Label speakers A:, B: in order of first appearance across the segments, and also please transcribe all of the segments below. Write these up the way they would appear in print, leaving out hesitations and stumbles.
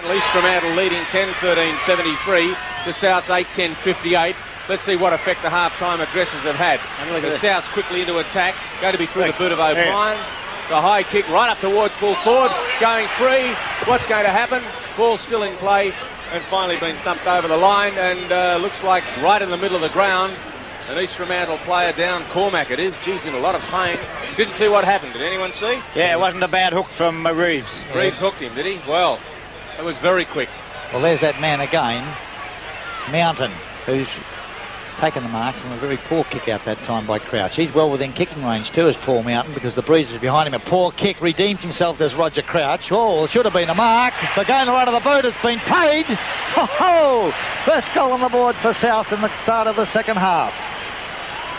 A: Fremantle. East Fremantle leading 10-13-73 to South's 8-10-58. Let's see what effect the half-time addresses have had. The Souths quickly into attack. Going to be through the boot of O'Brien. The high kick right up towards full forward. Going free. What's going to happen? Ball still in play and finally been thumped over the line, and looks like right in the middle of the ground. An East Fremantle player down. Cormac it is. Geez, in a lot of pain. Didn't see what happened. Did anyone see?
B: Yeah, it wasn't a bad hook from Reeves.
A: Reeves hooked him, did he? Well, it was very quick.
C: Well, there's that man again, Mountain, who's taken the mark from a very poor kick out that time by Crouch. He's well within kicking range too, as Paul Mountain, because the breeze is behind him. A poor kick, redeems himself, there's Roger Crouch. Oh, it should have been a mark. The going right of the boot has been paid. Ho-ho! First goal on the board for South in the start of the second half.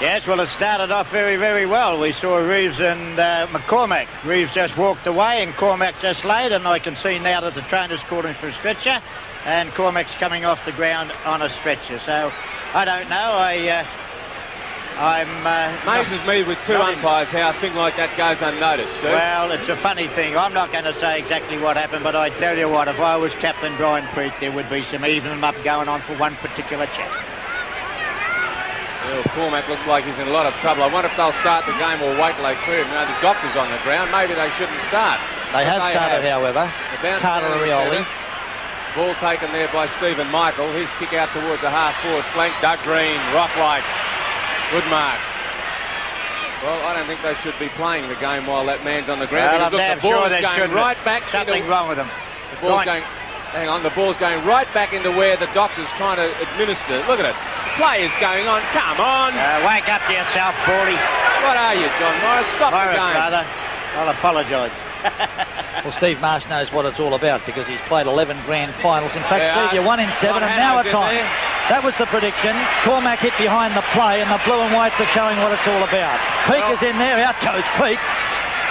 B: Yes, well, it started off very, very well. We saw Reeves and McCormack. Reeves just walked away and Cormac just laid, and I can see now that the trainer's called him for a stretcher, and Cormac's coming off the ground on a stretcher. So I don't know.
A: Amazes me with two umpires how a thing like that goes unnoticed, Steve.
B: Well, it's a funny thing. I'm not going to say exactly what happened, but I tell you what, if I was Captain Brian Peake, there would be some evening up going on for one particular chap.
A: Well, Cormac looks like he's in a lot of trouble. I wonder if they'll start the game or wait till they clear him. The doctor's on the ground. Maybe they shouldn't start.
C: They have started, however. Carter Rioli.
A: Ball taken there by Stephen Michael. His kick out towards the half-forward flank. Doug Green, Rocklight. Good mark. Well, I don't think they should be playing the game while that man's on the ground.
B: Well,
A: the ball's going right back.
B: Something wrong with them.
A: The ball's going... Hang on, the ball's going right back into where the doctor's trying to administer. Look at it. Play is going on. Come on.
B: Wake up to yourself, Paulie.
A: What are you, John Morris? Stop the game.
B: Brother. I'll apologise.
C: Well, Steve Marsh knows what it's all about because he's played 11 grand finals. In fact, Steve, you're 1 in 7, and now it's on. That was the prediction. Cormac hit behind the play, and the blue and whites are showing what it's all about. Peake is in there. Out goes Peake.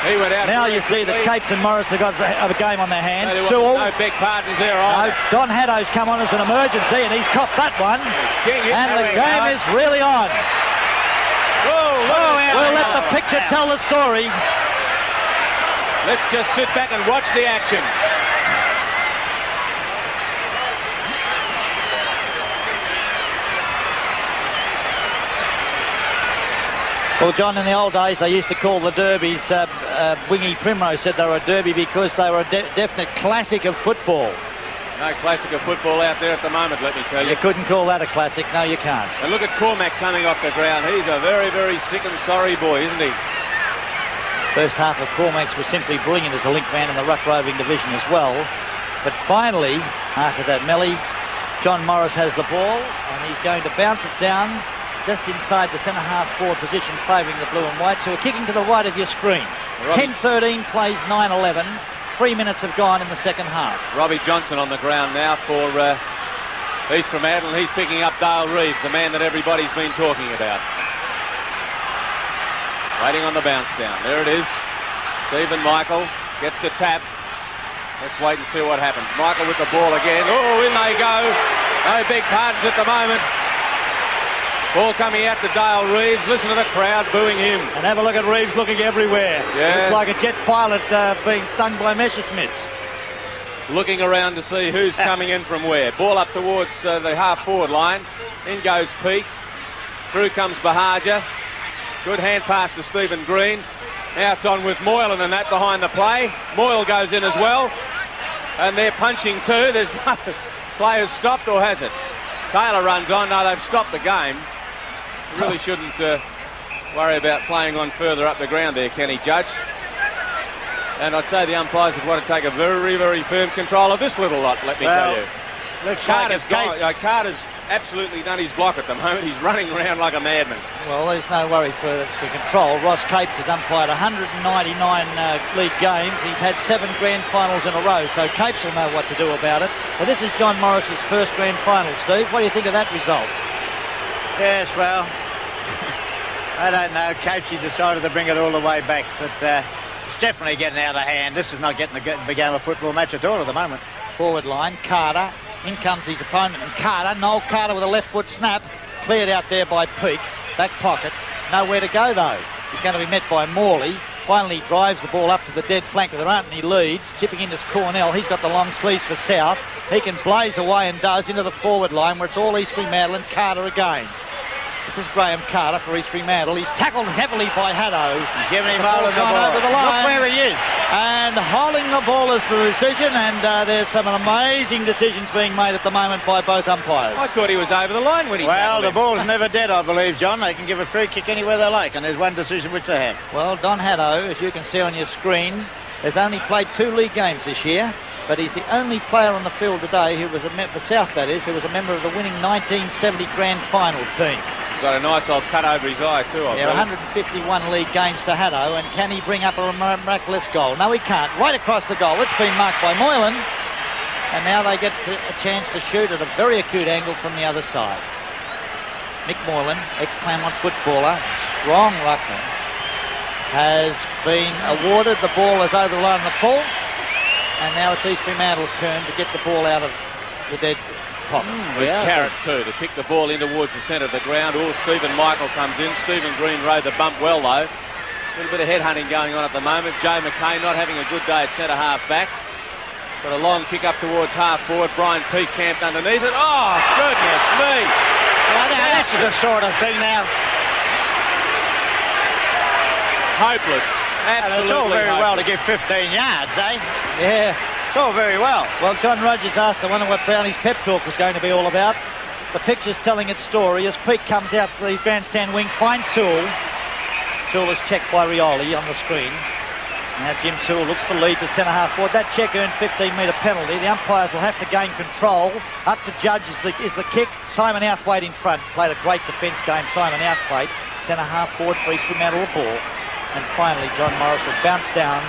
A: He went out.
C: Now you see that Capes and Morris have got a game on their hands.
A: No big partners there either.
C: No, Don Haddo's come on as an emergency, and he's copped that one. And the game is really on. We'll let the picture tell the story.
A: Let's just sit back and watch the action.
C: Well, John, in the old days, they used to call the derbies, Wingy Primrose said they were a derby because they were a definite classic of football.
A: No classic of football out there at the moment, let me tell you.
C: You couldn't call that a classic. No, you can't.
A: And look at Cormac coming off the ground. He's a very, very sick and sorry boy, isn't he?
C: First half of Cormac's was simply brilliant as a link man in the ruck roving division as well. But finally, after that melee, John Morris has the ball and he's going to bounce it down just inside the centre half forward position, favouring the blue and whites, who are kicking to the right of your screen. 10-13 plays 9-11. 3 minutes have gone in the second half. Robbie Johnson on the ground now for East Fremantle, and he's picking up Dale Reeves, the man that everybody's been talking about. Waiting on the bounce down. There it is. Stephen Michael gets the tap. Let's wait and see what happens. Michael with the ball again. Oh, in they go. No big partners at the moment. Ball coming out to Dale Reeves. Listen to the crowd booing him. And have a look at Reeves looking everywhere. Yeah. Looks like a jet pilot being stung by Messerschmitts. Looking around to see who's coming in from where. Ball up towards the half-forward line. In goes Peake. Through comes Bahaja. Good hand pass to Stephen Green. Now it's on with Moylan and that behind the play. Moyle goes in as well. And they're punching too. There's no players stopped, or has it? Taylor runs on. No, they've stopped the game. You really shouldn't worry about playing on further up the ground there, Kenny Judge. And I'd say the umpires would want to take a very, very firm control of this little lot, let me tell you. Carter's absolutely done his block at the moment. He's running around like a madman. Well, there's no worry for control. Ross Capes has umpired 199 league games. He's had 7 grand finals in a row, so Capes will know what to do about it. But this is John Morris's first grand final, Steve. What do you think of that result?
B: Yes, well, I don't know. Capesy decided to bring it all the way back, but it's definitely getting out of hand. This is not getting a game of football match at all at the moment. Forward line, Carter. In comes his opponent, and Carter, Noel Carter with a left foot snap, cleared out there by Peake. Back pocket, nowhere to go though. He's going to be met by Morley.
D: Finally drives the ball up to the dead flank of their Anthony Leeds, chipping into Cornell. He's got the long sleeves for South. He can blaze away and does into the forward line where it's all East Fremantle and Carter again. This is Graham Carter for East Fremantle. He's tackled heavily by Haddo.
B: He's giving him all of the ball.
D: Over the line.
B: Look where he is.
D: And holding the ball is the decision, and there's some amazing decisions being made at the moment by both umpires.
A: I thought he was over the line when he
B: Well, the
A: him.
B: ball's never dead, I believe, John. They can give a free kick anywhere they like, and there's one decision which they have.
D: Well, Don Haddo, as you can see on your screen, has only played 2 league games this year, but he's the only player on the field today who was for South, that is, who was a member of the winning 1970 Grand Final team.
A: Got a nice old cut over his eye too, I
D: There are
A: believe.
D: 151 league games to Haddo, and can he bring up a miraculous goal? No, he can't. Right across the goal. It's been marked by Moylan, and now they get a chance to shoot at a very acute angle from the other side. Mick Moylan, ex-Claremont footballer, strong ruckman, has been awarded. The ball is over the line in the full, and now it's East Fremantle's turn to get the ball out of the dead pocket.
A: There's Carrot too to kick the ball in towards the centre of the ground. Stephen Michael comes in. Stephen Green rode the bump well though. A little bit of headhunting going on at the moment. Joe McKay not having a good day at centre half back. Got a long kick up towards half forward. Brian Peake camped underneath it. Oh, goodness me.
B: Well, now, that's the sort of thing now.
A: Hopeless.
B: And
A: Absolutely
B: it's all very
A: hopeless.
B: well to give 15 yards, eh?
D: Yeah.
B: It's all very well.
D: Well, John Rogers asked, I wonder what Brownie's pep talk was going to be all about. The picture's telling its story as Peake comes out to the grandstand wing, finds Sewell. Sewell is checked by Rioli on the screen. Now Jim Sewell looks for Leeds at centre half forward. That check earned 15-metre penalty. The umpires will have to gain control. Up to Judge is the kick. Simon Outhwaite in front. Played a great defence game, Simon Outhwaite. Centre half forward for East Fremantle the ball. And finally, John Morris will bounce down,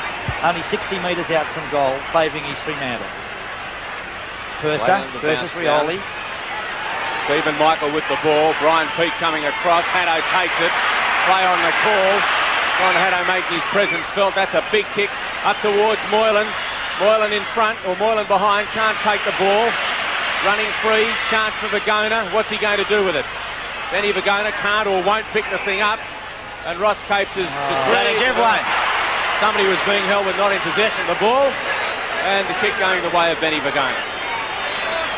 D: only 60 metres out from goal, favouring East Fremantle. Purser versus Rioli.
A: Stephen Michael with the ball. Brian Peake coming across. Haddo takes it. Play on the call. Ron Haddo making his presence felt. That's a big kick up towards Moylan. Moylan in front, or Moylan behind. Can't take the ball. Running free. Chance for Vagona. What's he going to do with it? Benny Vagona can't or won't pick the thing up. And Ross Capes is
B: Better give one.
A: Somebody was being held with not in possession of the ball. And the kick going the way of Benny Vagona.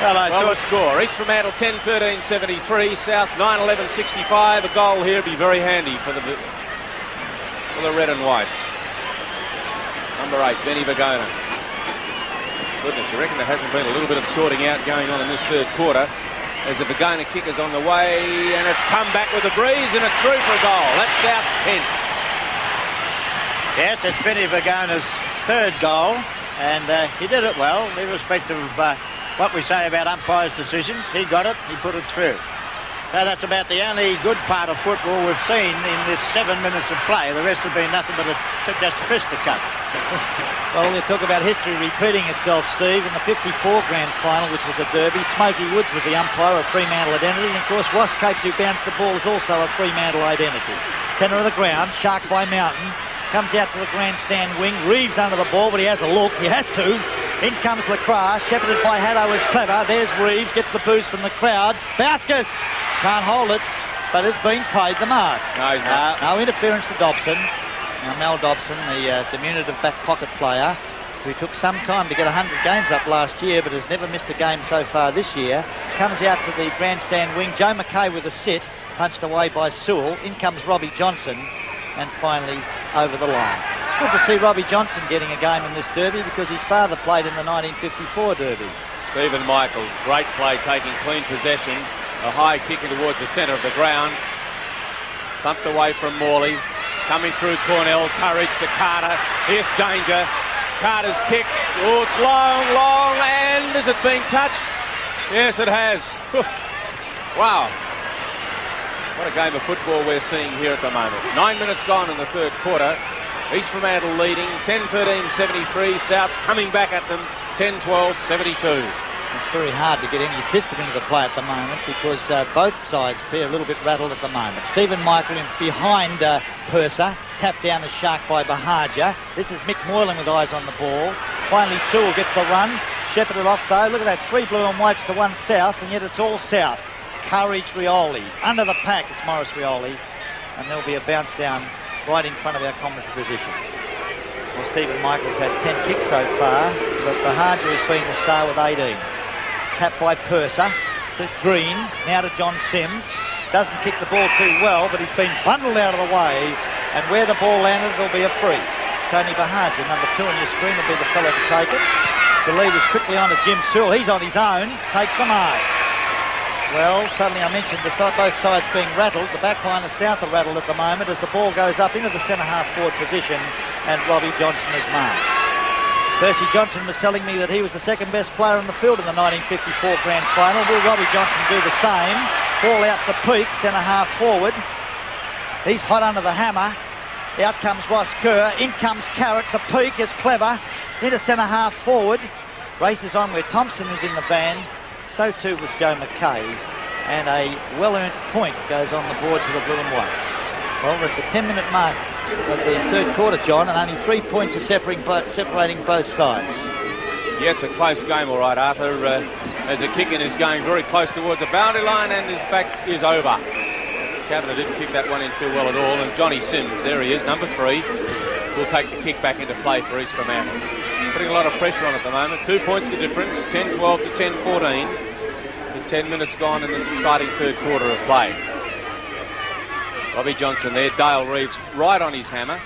B: Well, I
A: Well, the
B: thought...
A: score. East Fremantle 10-13-73. South 9-11-65. A goal here would be very handy for the red and whites. Number 8, Benny Vagona. Goodness, you reckon there hasn't been a little bit of sorting out going on in this third quarter as the Vagona kick is on the way, and it's come back with a breeze and it's through for a goal. That's South's 10th.
B: Yes, it's Benny Vagona's third goal, and he did it well, irrespective of what we say about umpires' decisions. He got it, he put it through. Now, that's about the only good part of football we've seen in this 7 minutes of play. The rest have been nothing but just fisticuffs.
D: Well, you talk about history repeating itself, Steve. In the 54 grand final, which was a derby, Smokey Woods was the umpire, a Fremantle identity. And, of course, Ross Capes, who bounced the ball, is also a Fremantle identity. Centre of the ground, Shark by Mountain. Comes out to the grandstand wing. Reeves under the ball, but he has a look. He has to. In comes Lacroix. Shepherded by Haddo is clever. There's Reeves. Gets the boost from the crowd. Bauskas can't hold it, but has been paid the mark.
A: No, he's not.
D: No interference to Dobson. Now, Mel Dobson, the diminutive back pocket player, who took some time to get 100 games up last year, but has never missed a game so far this year, comes out to the grandstand wing. Joe McKay with a sit, punched away by Sewell. In comes Robbie Johnson, and finally over the line. It's good to see Robbie Johnson getting a game in this derby because his father played in the 1954 derby.
A: Stephen Michael, great play, taking clean possession. A high kick towards the centre of the ground. Thumped away from Morley. Coming through Cornell. Courage to Carter. Here's danger. Carter's kick. Oh, it's long, and has it been touched? Yes, it has. Wow. What a game of football we're seeing here at the moment. 9 minutes gone in the third quarter. East Fremantle leading 10-13-73. South's coming back at them 10-12-72.
D: It's very hard to get any system into the play at the moment because both sides appear a little bit rattled at the moment. Stephen Michael in behind Purser, tapped down the Shark by Bahaja. This is Mick Moylan with eyes on the ball. Finally Sewell gets the run, shepherded off though. Look at that, 3 blue and whites to 1 South, and yet it's all South. Courage Rioli, under the pack it's Morris Rioli, and there'll be a bounce down right in front of our commentary position. Well, Stephen Michael's had 10 kicks so far, but Bahagia has been the star with 18. Tapped by Purser to Green, now to John Sims. Doesn't kick the ball too well, but he's been bundled out of the way, and where the ball landed, there'll be a free. Tony Bahagia, number 2 on your screen, will be the fellow to take it. The lead is quickly on to Jim Sewell. He's on his own, takes the mark. Well, suddenly I mentioned both sides being rattled. The back line is south are rattled at the moment as the ball goes up into the centre-half forward position, and Robbie Johnson is marked. Percy Johnson was telling me that he was the second best player in the field in the 1954 Grand Final. Will Robbie Johnson do the same? Ball out to Peake, centre-half forward. He's hot under the hammer. Out comes Ross Kerr. In comes Carrot. The Peake is clever. Into centre-half forward. Races on where Thompson is in the van. So too was Joe McKay. And a well-earned point goes on the board for the Blue and Whites. Well, we're at the 10-minute mark of the third quarter, John, and only 3 points are separating both sides.
C: Yeah, it's a close game, all right, Arthur. As a kick-in is going very close towards the boundary line, and his back is over. Kavanagh didn't kick that one in too well at all, and Johnny Sims, there he is, number 3, will take the kick back into play for East Fremantle. Putting a lot of pressure on at the moment. 2 points the difference, 10-12 to 10-14. With 10 minutes gone in this exciting third quarter of play. Robbie Johnson there, Dale Reeves right on his hammer.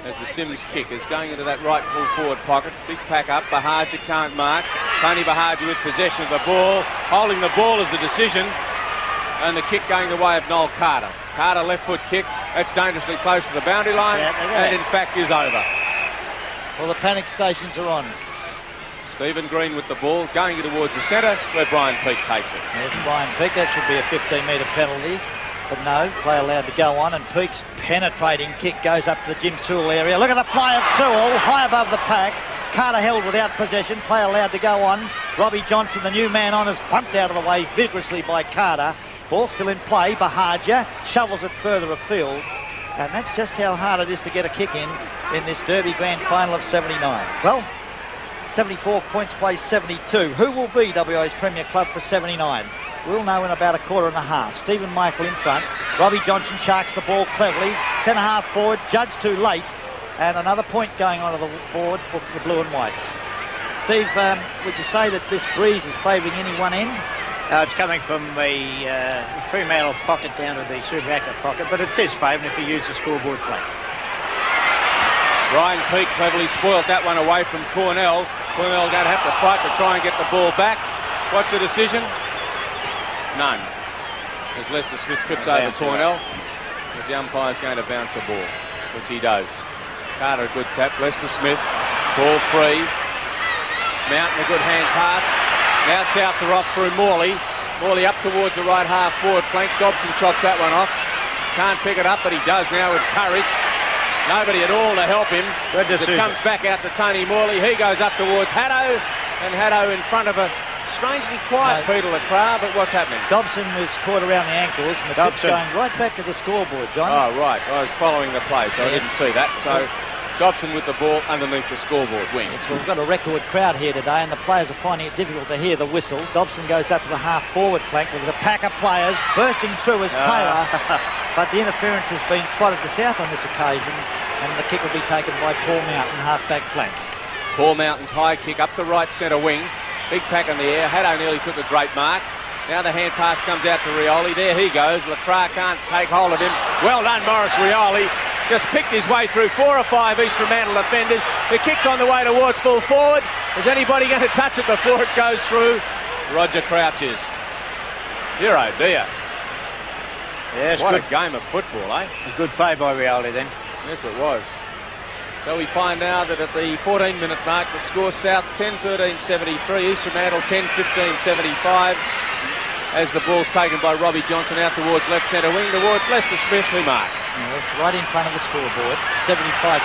C: As the Sims kick is going into that right full forward pocket. Big pack up, Bahagia can't mark. Tony Bahagia with possession of the ball. Holding the ball is a decision. And the kick going the way of Noel Carter. Carter left foot kick. That's dangerously close to the boundary line. And in fact is over.
D: Well, the panic stations are on.
C: Stephen Green with the ball going towards the centre where Brian Peake takes it.
D: There's Brian Peake. That should be a 15-metre penalty. But no, play allowed to go on, and Peake's penetrating kick goes up to the Jim Sewell area. Look at the fly of Sewell, high above the pack. Carter held without possession, play allowed to go on. Robbie Johnson, the new man on, is bumped out of the way vigorously by Carter. Ball still in play, Bahagia shovels it further afield. And that's just how hard it is to get a kick in this Derby Grand Final of 79. Well, 74 points plays 72. Who will be WA's Premier Club for 79? We'll know in about a quarter and a half. Stephen Michael in front. Robbie Johnson sharks the ball cleverly. Centre-half forward, Judge too late. And another point going onto the board for the Blue and Whites. Steve, would you say that this breeze is favouring any one end?
B: It's coming from the Fremantle pocket down to the Subiaco pocket, but it is favouring if you use the scoreboard flag.
C: Brian Peake cleverly spoilt that one away from Cornell. Cornell going to have to fight to try and get the ball back. What's the decision? None. As Lester Smith trips over Cornell, as the umpire's going to bounce the ball, which he does. Carter a good tap. Lester Smith, ball free. Mountain a good hand pass. Now South are off through Morley. Morley up towards the right half forward flank. Dobson chops that one off. Can't pick it up, but he does now with courage. Nobody at all to help him.
B: Good decision.
C: It comes back out to Tony Morley. He goes up towards Haddo, and Haddo in front of a strangely quiet Peter Lacroix, but what's happening?
D: Dobson was caught around the ankles, and the kick's going right back to the scoreboard, John.
C: Oh, right. I was following the play, so I didn't see that. So Dobson with the ball underneath the scoreboard wing.
D: Yes, well, we've got a record crowd here today, and the players are finding it difficult to hear the whistle. Dobson goes up to the half-forward flank. There's a pack of players bursting through as Taylor, but the interference has been spotted to South on this occasion, and the kick will be taken by Paul Mountain, half-back flank.
C: Paul Mountain's high kick up the right centre wing. Big pack in the air. Haddo nearly took a great mark. Now the hand pass comes out to Rioli. There he goes. Lacroix can't take hold of him. Well done, Morris Rioli. Just picked his way through 4 or 5 East Fremantle defenders. The kick's on the way towards full forward. Is anybody going to touch it before it goes through? Roger Crouches. Dear oh dear.
B: Yes,
C: what
B: good.
C: A game of football, eh?
B: A good play by Rioli then.
C: Yes, it was. So we find now that at the 14-minute mark, the score South's 10-13-73, East Fremantle 10-15-75. As the ball's taken by Robbie Johnson out towards left centre wing, towards Lester Smith, who marks.
D: Yes, right in front of the scoreboard. 75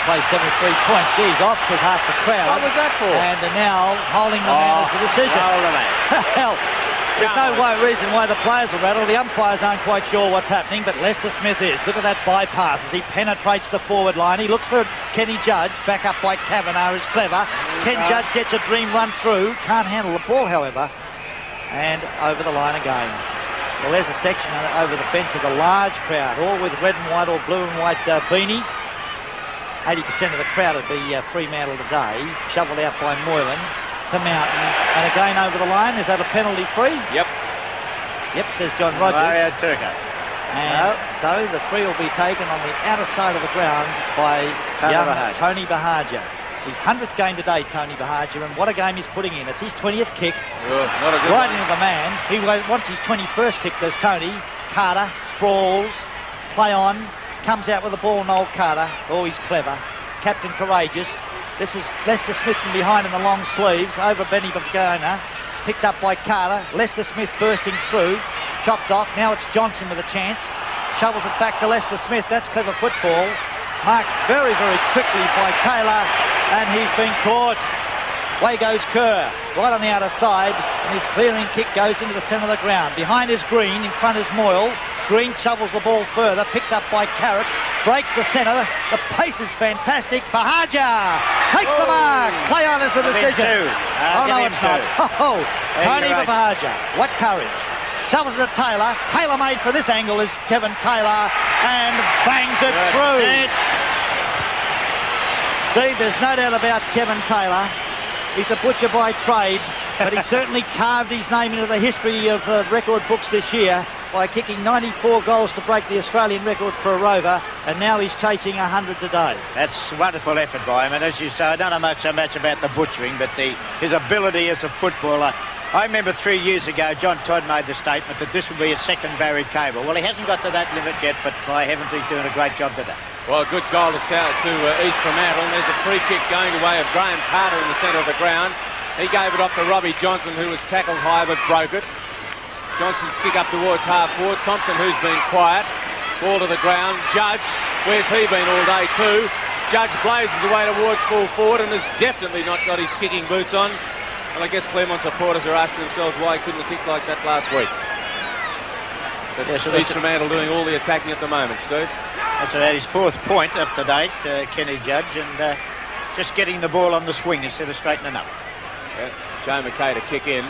D: plays 73 points. Geez, off to half the crowd.
C: What was that for?
D: And now holding the man as the decision.
B: Hold the man.
D: Hell, there's no reason why the players are rattled. The umpires aren't quite sure what's happening, but Lester Smith is. Look at that bypass as he penetrates the forward line. He looks for Kenny Judge. Back up by Kavanagh is clever. Ken Judge gets a dream run through. Can't handle the ball, however. And over the line again. Well, there's a section over the fence of the large crowd, all with red and white or blue and white beanies. 80% of the crowd would be Fremantle today. Shoveled out by Moylan to Mountain. And again over the line. Is that a penalty free?
A: Yep.
D: Yep, says John Rogers.
B: Mario Turco.
D: And so the free will be taken on the outer side of the ground by Tony Bahagia. His 100th game today, Tony Bahagia, and what a game he's putting in. It's his 20th kick.
A: Not a good
D: right
A: one.
D: into the man. He wants his 21st kick, does Tony. Carter sprawls, play on, comes out with the ball, Noel Carter. Oh, he's clever. Captain courageous. This is Lester Smith from behind in the long sleeves, over Benny Bogana. Picked up by Carter. Lester Smith bursting through. Chopped off. Now it's Johnson with a chance. Shovels it back to Lester Smith. That's clever football. Marked very, very quickly by Taylor, and he's been caught. Away goes Kerr, right on the outer side, and his clearing kick goes into the centre of the ground. Behind is Green, in front is Moyle. Green shovels the ball further, picked up by Carrot, breaks the centre. The pace is fantastic. Bahagia takes the mark. Play on is the decision. Oh, no, it's not. Oh, Tony Bahagia. What courage. Shovels it to Taylor. Taylor made for this angle is Kevin Taylor, and bangs it through. Steve, there's no doubt about Kevin Taylor. He's a butcher by trade, but he certainly carved his name into the history of record books this year by kicking 94 goals to break the Australian record for a rover, and now he's chasing 100 today.
B: That's a wonderful effort by him, and as you say, I don't know so much about the butchering, but his ability as a footballer. I remember 3 years ago, John Todd made the statement that this would be a second Barry Cable. Well, he hasn't got to that limit yet, but by heavens, he's doing a great job today.
A: Well, a good goal to East Fremantle. And there's a free kick going the way of Graham Carter in the centre of the ground. He gave it off to Robbie Johnson, who was tackled high but broke it. Johnson's kick up towards half forward. Thompson, who's been quiet. Ball to the ground. Judge, where's he been all day too? Judge blazes away towards full forward and has definitely not got his kicking boots on. Well, I guess Claremont supporters are asking themselves why he couldn't have kicked like that last week. But
B: yeah, so
A: East Fremantle doing all the attacking at the moment, Steve.
B: That's about his 4th point up to date, Kenny Judge, and just getting the ball on the swing instead of straightening up.
A: Yeah, Joe McKay to kick in.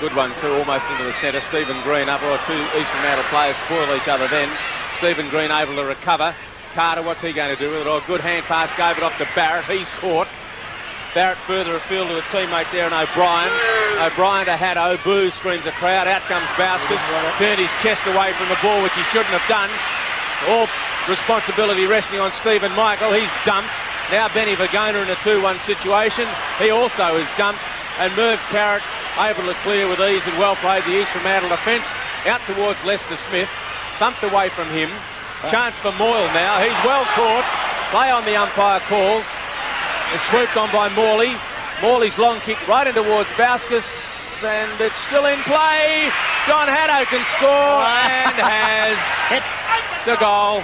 A: Good one too, almost into the centre. Stephen Green up, or 2 East Fremantle players spoil each other then. Stephen Green able to recover. Carter, what's he going to do with it? Oh, good hand pass, gave it off to Barrett. He's caught. Barrett further afield to a teammate there, and O'Brien. O'Brien to Haddo. Boo, screams the crowd. Out comes Bauskas. Turned his chest away from the ball, which he shouldn't have done. All responsibility resting on Stephen Michael. He's dumped. Now Benny Vagona in a 2-1 situation. He also is dumped. And Merv Carrot able to clear with ease, and well played the East Fremantle defence. Out towards Lester Smith. Thumped away from him. Chance for Moyle now. He's well caught. Play on the umpire calls. It's swooped on by Morley. Morley's long kick right in towards Bauskas, and it's still in play. Don Haddo can score and has hit the goal.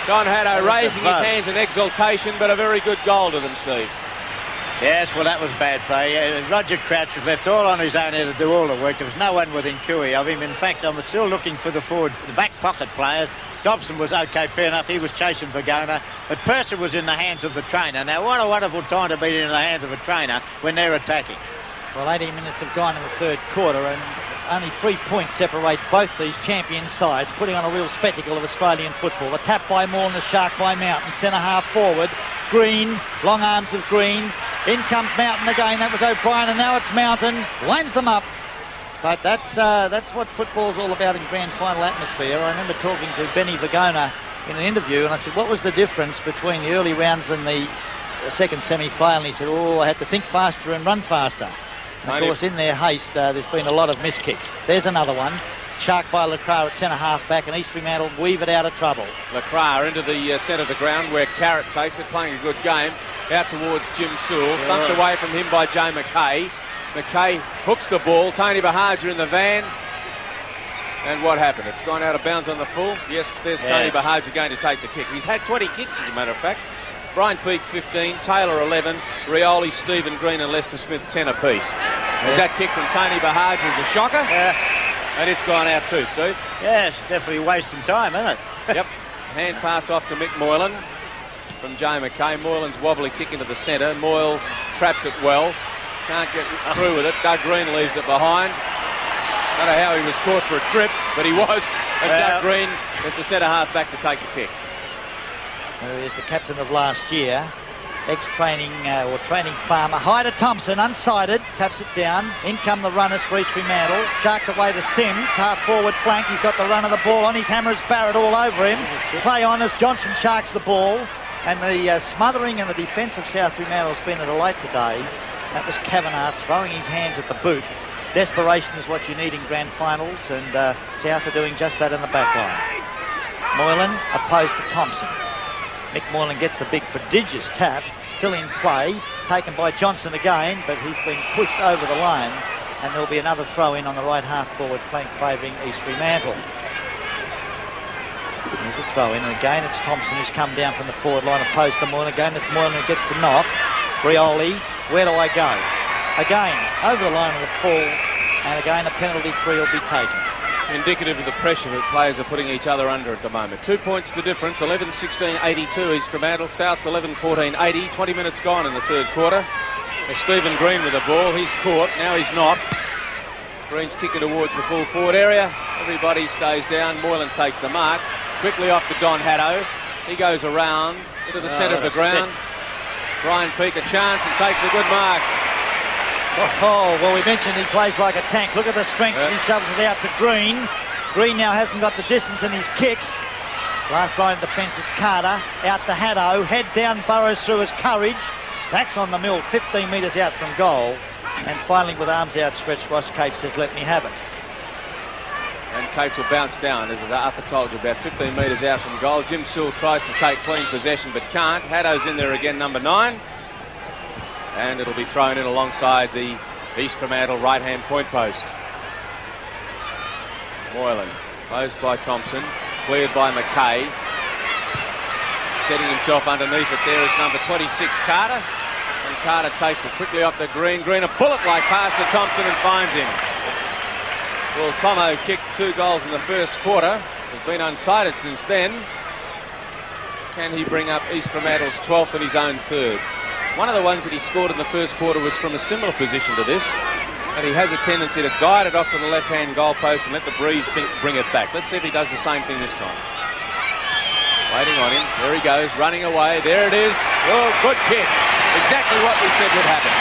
A: Don Haddo raising his hands in exultation, but a very good goal to them, Steve.
B: Yes, well, that was bad play. Roger Crouch was left all on his own here to do all the work. There was no one within cooey of him. In fact, I'm still looking for the back pocket players. Dobson was okay, fair enough. He was chasing Vagona, but Purser was in the hands of the trainer. Now, what a wonderful time to be in the hands of a trainer when they're attacking.
D: Well, 18 minutes have gone in the 3rd quarter, and only 3 points separate both these champion sides, putting on a real spectacle of Australian football. The tap by Moore and the shark by Mountain. Centre half forward. Green, long arms of Green. In comes Mountain again. That was O'Brien, and now it's Mountain. Lines them up. But that's what football's all about in grand final atmosphere. I remember talking to Benny Vagona in an interview, and I said, what was the difference between the early rounds and the second semi-final? He said, oh, I had to think faster and run faster. And of course, in their haste, there's been a lot of miss kicks. There's another one. Shark by Lacroix at centre half back, and East Fremantle weave it out of trouble. Lacroix into the centre of the ground where Carrot takes it, playing a good game. Out towards Jim Sewell, bumped away from him by Joe McKay. McKay hooks the ball. Tony Bahagia in the van. And what happened? It's gone out of bounds on the full. Yes, there's Tony Bahagia going to take the kick. He's had 20 kicks, as a matter of fact. Brian Peake 15, Taylor 11, Rioli, Stephen Green and Lester Smith 10 apiece. Yes. That kick from Tony Bahagia is a shocker. And it's gone out too, Steve.
B: Yes, definitely wasting time, isn't it?
A: Yep. Hand pass off to Mick Moylan from Joe McKay. Moylan's wobbly kick into the centre. Moyle traps it well. Can't get through with it. Doug Green leaves it behind.
C: Don't know how he was caught for a trip, but he was. And Doug Green at the centre half back to take the kick.
D: There he is, the captain of last year. Ex-training or training farmer. Hyder Thompson, unsighted, taps it down. In come the runners for East Fremantle. Sharked away to Sims, half forward flank. He's got the run of the ball on his hammers. Barrett all over him. Play on as Johnson sharks the ball. And the smothering and the defence of South Fremantle has been at a light today. That was Kavanagh throwing his hands at the boot. Desperation is what you need in grand finals, and South are doing just that in the back line. Moylan opposed to Thompson. Mick Moylan gets the big prodigious tap, still in play, taken by Johnson again, but he's been pushed over the line, and there'll be another throw in on the right half forward flank favouring East Fremantle. There's a throw in, and again it's Thompson who's come down from the forward line opposed to Moylan. Again it's Moylan who gets the knock. Rioli, where do I go? Again, over the line of the full, and again a penalty free will be taken.
C: Indicative of the pressure that players are putting each other under at the moment. 2 points the difference, 11-16-82 East Fremantle, South's 11-14-80, 20 minutes gone in the third quarter. There's Stephen Green with the ball, he's caught, now he's not. Green's kicking towards the full forward area, everybody stays down, Moylan takes the mark, quickly off to Don Haddo, he goes around into the centre of the ground. Brian Peake a chance and takes a good mark.
D: Oh, well, we mentioned he plays like a tank. Look at the strength. He shoves it out to Green. Green now hasn't got the distance in his kick. Last line of defence is Carter. Out to Haddo. Head down, burrows through his Courage. Stacks on the mill, 15 metres out from goal. And finally, with arms outstretched, Ross Cape says, let me have it.
C: And Cape will bounce down, as Arthur told you, about 15 metres out from goal. Jim Sewell tries to take clean possession, but can't. Haddo's in there again, number 9. And it'll be thrown in alongside the East Fremantle right-hand point post. Moylan, posed by Thompson, cleared by McKay. Setting himself underneath it there is number 26, Carter. And Carter takes it quickly off the Green. Green, a bullet-like pass to Thompson and finds him. Well, Tomo kicked 2 goals in the first quarter. Has been unsighted since then. Can he bring up East Fremantle's 12th and his own 3rd? One of the ones that he scored in the first quarter was from a similar position to this, and he has a tendency to guide it off to the left-hand goalpost and let the breeze bring it back. Let's see if he does the same thing this time. Waiting on him. There he goes, running away. There it is. Oh, good kick. Exactly what we said would happen.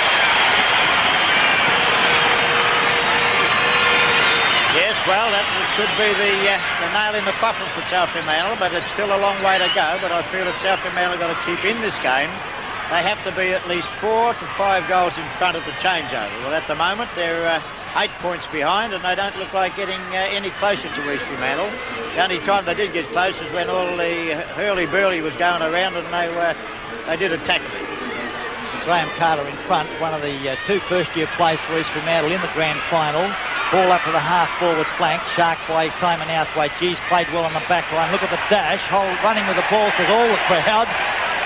B: Yes, well, that should be the nail in the coffin for South Fremantle, but it's still a long way to go. But I feel that South Fremantle got to keep in this game. They have to be at least 4 to 5 goals in front of the changeover. Well, at the moment, they're 8 points behind, and they don't look like getting any closer to East Fremantle. The only time they did get close is when all the hurly-burly was going around, and they did attack them.
D: Graham Carter in front, one of the 2 first-year plays for East Fremantle in the grand final. Ball up to the half-forward flank, sharked by Simon Outhwaite. Geez, played well on the back line. Look at the dash. Hull running with the ball, says all the crowd.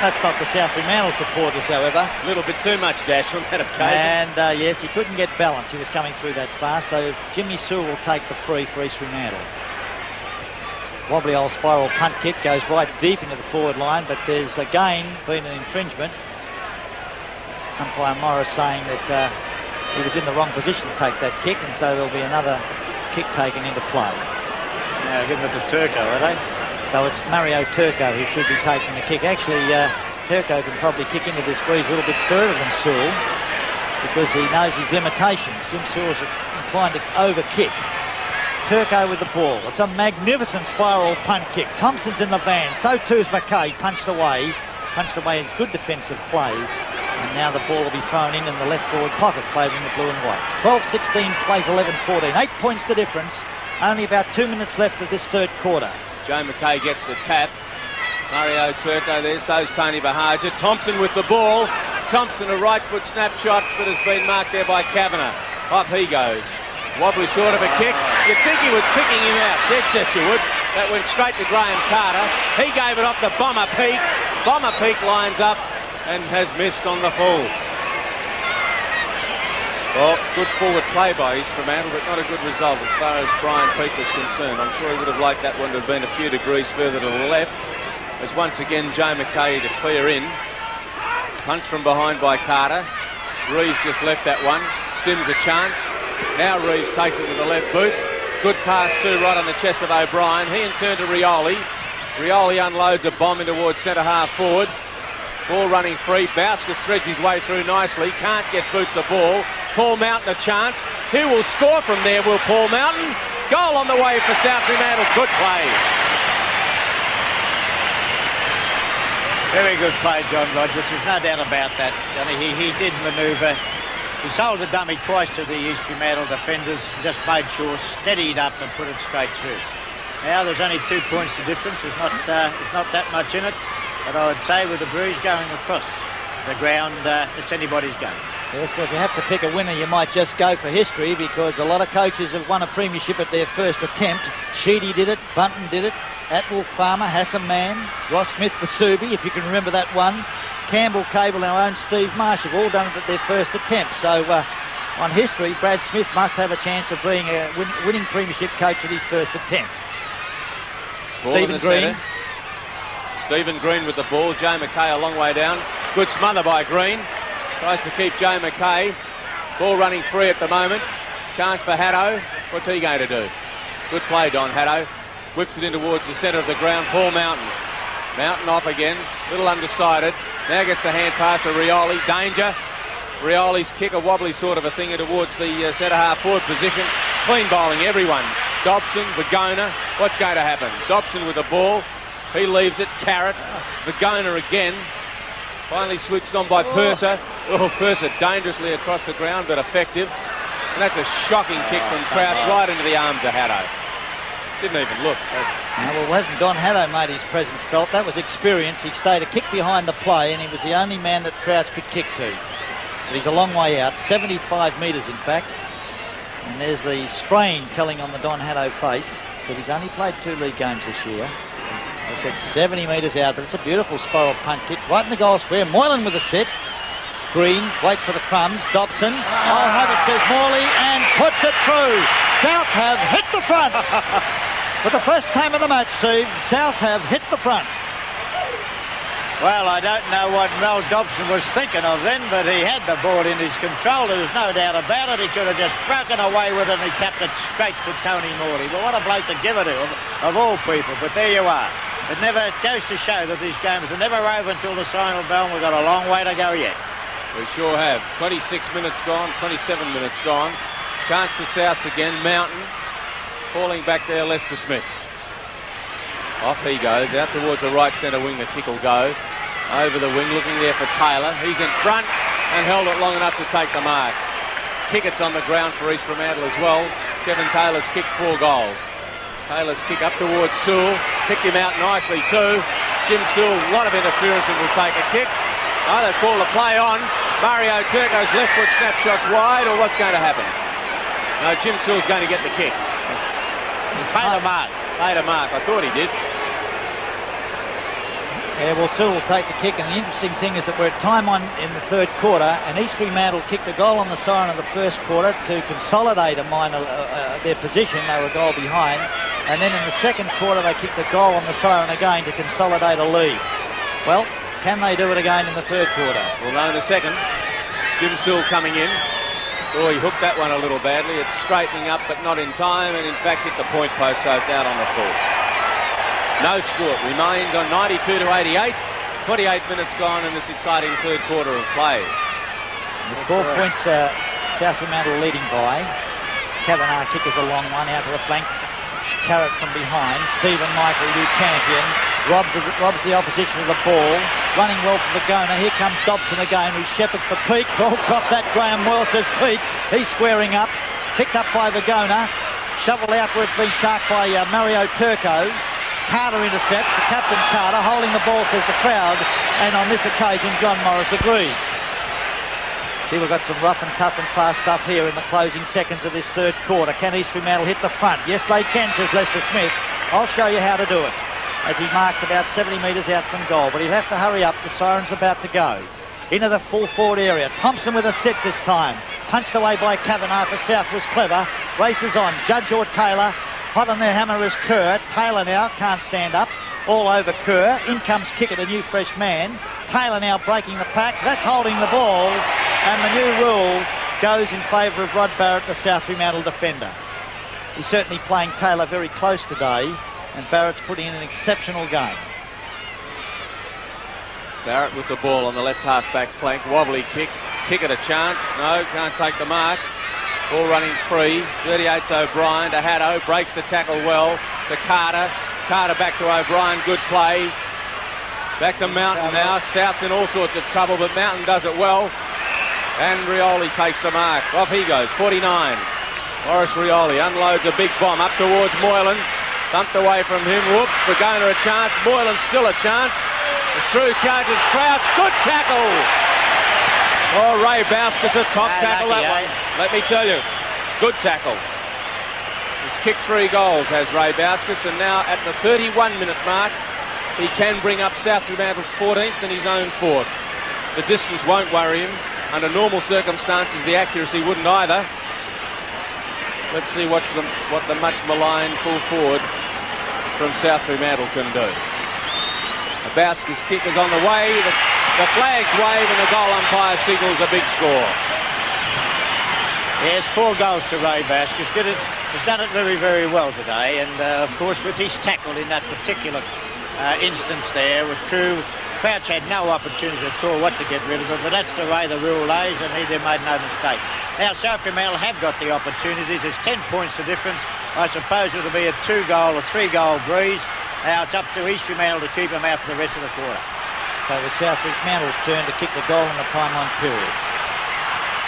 D: That's not the South Fremantle supporters, however.
C: A little bit too much dash on that occasion.
D: And yes, he couldn't get balance. He was coming through that fast. So Jimmy Sewell will take the free for East Fremantle. Wobbly old spiral punt kick goes right deep into the forward line, but there's again been an infringement. Umpire Morris saying that he was in the wrong position to take that kick, and so there'll be another kick taken into play.
B: Now giving it to Turco, are they?
D: So it's Mario Turco who should be taking the kick. Actually, Turco can probably kick into this breeze a little bit further than Sewell because he knows his limitations. Jim Sewell's inclined to over-kick. Turco with the ball. It's a magnificent spiral punt kick. Thompson's in the van. So too's McKay. Punched away. It's good defensive play. And now the ball will be thrown in the left forward pocket, favouring the blue and whites. 12-16 plays 11-14. 8 points the difference. Only about 2 minutes left of this third quarter.
C: Joe McKay gets the tap. Mario Turco there, so's Tony Bahaja. Thompson with the ball. Thompson, a right foot snapshot that has been marked there by Kavanagh. Up he goes. Wobbly sort of a kick. You'd think he was picking him out. Dead set you would. That went straight to Graham Carter. He gave it off to Bomber Peake. Bomber Peake lines up and has missed on the full. Well, good forward play by East Fremantle, but not a good result as far as Brian Peake was concerned. I'm sure he would have liked that one to have been a few degrees further to the left. As once again, Joe McKay to clear in. Punch from behind by Carter. Reeves just left that one. Sims a chance. Now Reeves takes it with the left boot. Good pass too, right on the chest of O'Brien. He in turn to Rioli. Rioli unloads a bomb in towards centre half forward. Ball running free. Bauskas threads his way through nicely. Can't get Boot the ball. Paul Mountain a chance. Who will score from there? Will Paul Mountain? Goal on the way for South Fremantle. Good play.
B: Very good play, John Rogers. There's no doubt about that. I mean, he did manoeuvre. He sold the dummy twice to the East Fremantle defenders. Just made sure, steadied up and put it straight through. Now there's only 2 points of difference. There's not that much in it. But I would say with the Breeze going across the ground, it's anybody's game.
D: Yes, but if you have to pick a winner, you might just go for history, because a lot of coaches have won a premiership at their first attempt. Sheedy did it, Bunton did it, Atwell, Farmer, Hassan Mann, Ross Smith, Vasubi, if you can remember that one. Campbell, Cable, our own Steve Marsh have all done it at their first attempt. So on history, Brad Smith must have a chance of being a winning premiership coach at his first attempt.
C: Ball
D: Stephen Green.
C: Centre. Stephen Green with the ball. Joe McKay a long way down. Good smother by Green. Tries to keep Joe McKay. Ball running free at the moment. Chance for Haddo. What's he going to do? Good play, Don Haddo. Whips it in towards the centre of the ground. Paul Mountain. Mountain off again. Little undecided. Now gets the hand pass to Rioli. Danger. Rioli's kick, a wobbly sort of a thing towards the centre half forward position. Clean bowling everyone. Dobson, Vagona. What's going to happen? Dobson with the ball. He leaves it. Carrot. Vagona again. Finally switched on by Purser. Oh, Purser dangerously across the ground, but effective. And that's a shocking kick from Crouch right into the arms of Haddo. Didn't even look.
D: Well, hasn't Don Haddo made his presence felt? That was experience. He stayed a kick behind the play, and he was the only man that Crouch could kick to. But he's a long way out, 75 metres in fact. And there's the strain telling on the Don Haddo face, because he's only played 2 league games this year. I said 70 metres out, but it's a beautiful spiral punt kick right in the goal square. Moylan with a set. Green waits for the crumbs. Dobson. Oh, Hobbit says Morley and puts it through. South have hit the front. For the first time of the match, Steve, South have hit the front.
B: Well, I don't know what Mel Dobson was thinking of then, but he had the ball in his control. There's no doubt about it. He could have just broken away with it and he tapped it straight to Tony Morley. Well, what a bloke to give it to, of all people. But there you are. It goes to show that these games are never over until the final bell, and we've got a long way to go yet.
C: We sure have. 26 minutes gone, 27 minutes gone. Chance for Souths again. Mountain falling back there, Lester Smith. Off he goes, out towards the right centre wing. The kick will go. Over the wing, looking there for Taylor. He's in front and held it long enough to take the mark. Kickett's on the ground for East Fremantle as well. Kevin Taylor's kicked 4 goals. Taylor's kick up towards Sewell. Picked him out nicely too. Jim Sewell, a lot of interference and will take a kick. Oh, they call the play on. Mario Turco's left foot snapshot's wide, or what's going to happen? No, Jim Sewell's going to get the kick.
B: Paid a mark.
C: Paid a mark. I thought he did.
D: Yeah, well, Sewell will take the kick, and the interesting thing is that we're at time on in the 3rd quarter, and East Fremantle kicked a goal on the siren of the 1st quarter to consolidate their position. They were a goal behind, and then in the 2nd quarter they kicked a goal on the siren again to consolidate a lead. Well, can they do it again in the 3rd quarter?
C: We'll know in a second. Jim Sewell coming in. Oh, he hooked that one a little badly. It's straightening up, but not in time, and in fact hit the point post, so it's out on the full. No score. Remains on 92 to 88. 28 minutes gone in this exciting 3rd quarter of play.
D: There's 4 points South Fremantle leading by. Kavanagh kick is a long one out to the flank. Carrot from behind. Stephen Michael, new champion, robs the opposition of the ball. Running well for Vagona. Here comes Dobson again, who shepherds for Peake. Oh, drop that. Graham Moyle says Peake. He's squaring up. Picked up by Vagona. Shoveled out where it's been sharked by Mario Turco. Carter intercepts. The captain Carter holding the ball, says the crowd. And on this occasion, John Morris agrees. See, we've got some rough and tough and fast stuff here in the closing seconds of this 3rd quarter. Can East Fremantle hit the front? Yes, they can, says Lester Smith. I'll show you how to do it. As he marks about 70 metres out from goal. But he'll have to hurry up. The siren's about to go. Into the full forward area. Thompson with a set this time. Punched away by Kavanagh for South was clever. Races on. Judge or Taylor. Hot on their hammer is Kerr. Taylor now can't stand up. All over Kerr. In comes Kickett, a new fresh man. Taylor now breaking the pack. That's holding the ball. And the new rule goes in favour of Rod Barrett, the South Fremantle defender. He's certainly playing Taylor very close today, and Barrett's putting in an exceptional game.
C: Barrett with the ball on the left half-back flank. Wobbly kick. Kick at a chance. No, can't take the mark. Ball running free. 38's O'Brien to Haddo. Breaks the tackle well to Carter. Carter back to O'Brien. Good play. Back to Mountain now. South's in all sorts of trouble, but Mountain does it well. And Rioli takes the mark. Off he goes. 49. Maurice Rioli unloads a big bomb up towards Moylan. Bumped away from him. Whoops. Fagona a chance. Moylan still a chance. The through charges Crouch. Good tackle. Oh, Ray Bauskas a top tackle that one. Let me tell you. Good tackle. He's kicked 3 goals, has Ray Bauskas, and now at the 31-minute mark, he can bring up South Fremantle's 14th and his own 4th. The distance won't worry him. Under normal circumstances, the accuracy wouldn't either. Let's see what the much maligned full forward from South Fremantle can do. The Bauskas kick is on the way. The flags wave and the goal umpire signals a big score.
B: Yes, 4 goals to Ray Bauskas. He's done it very, very well today. And, of course, with his tackle in that particular instance there was true. Crouch had no opportunity at all what to get rid of it, but that's the way the rule lays, and he made no mistake. Now, South Fremantle have got the opportunities. There's 10 points the difference. I suppose it'll be a 2-goal or 3-goal breeze. Now, it's up to East Fremantle to keep them out for the rest of the quarter.
D: So the South Fremantle's turn to kick the goal in the time-on period.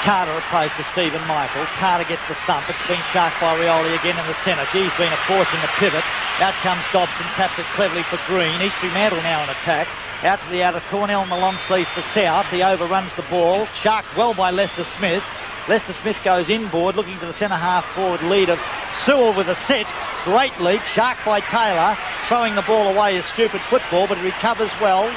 D: Carter opposed to Stephen Michael. Carter gets the thump. It's been sharked by Rioli again in the centre. He's been a force in the pivot. Out comes Dobson, taps it cleverly for Green. East Fremantle now in attack. Out to the outer corner on the long sleeves for South. He overruns the ball. Sharked well by Lester Smith. Lester Smith goes inboard, looking to the centre half forward lead of Sewell with a set. Great leap. Sharked by Taylor. Throwing the ball away is stupid football, but he recovers well.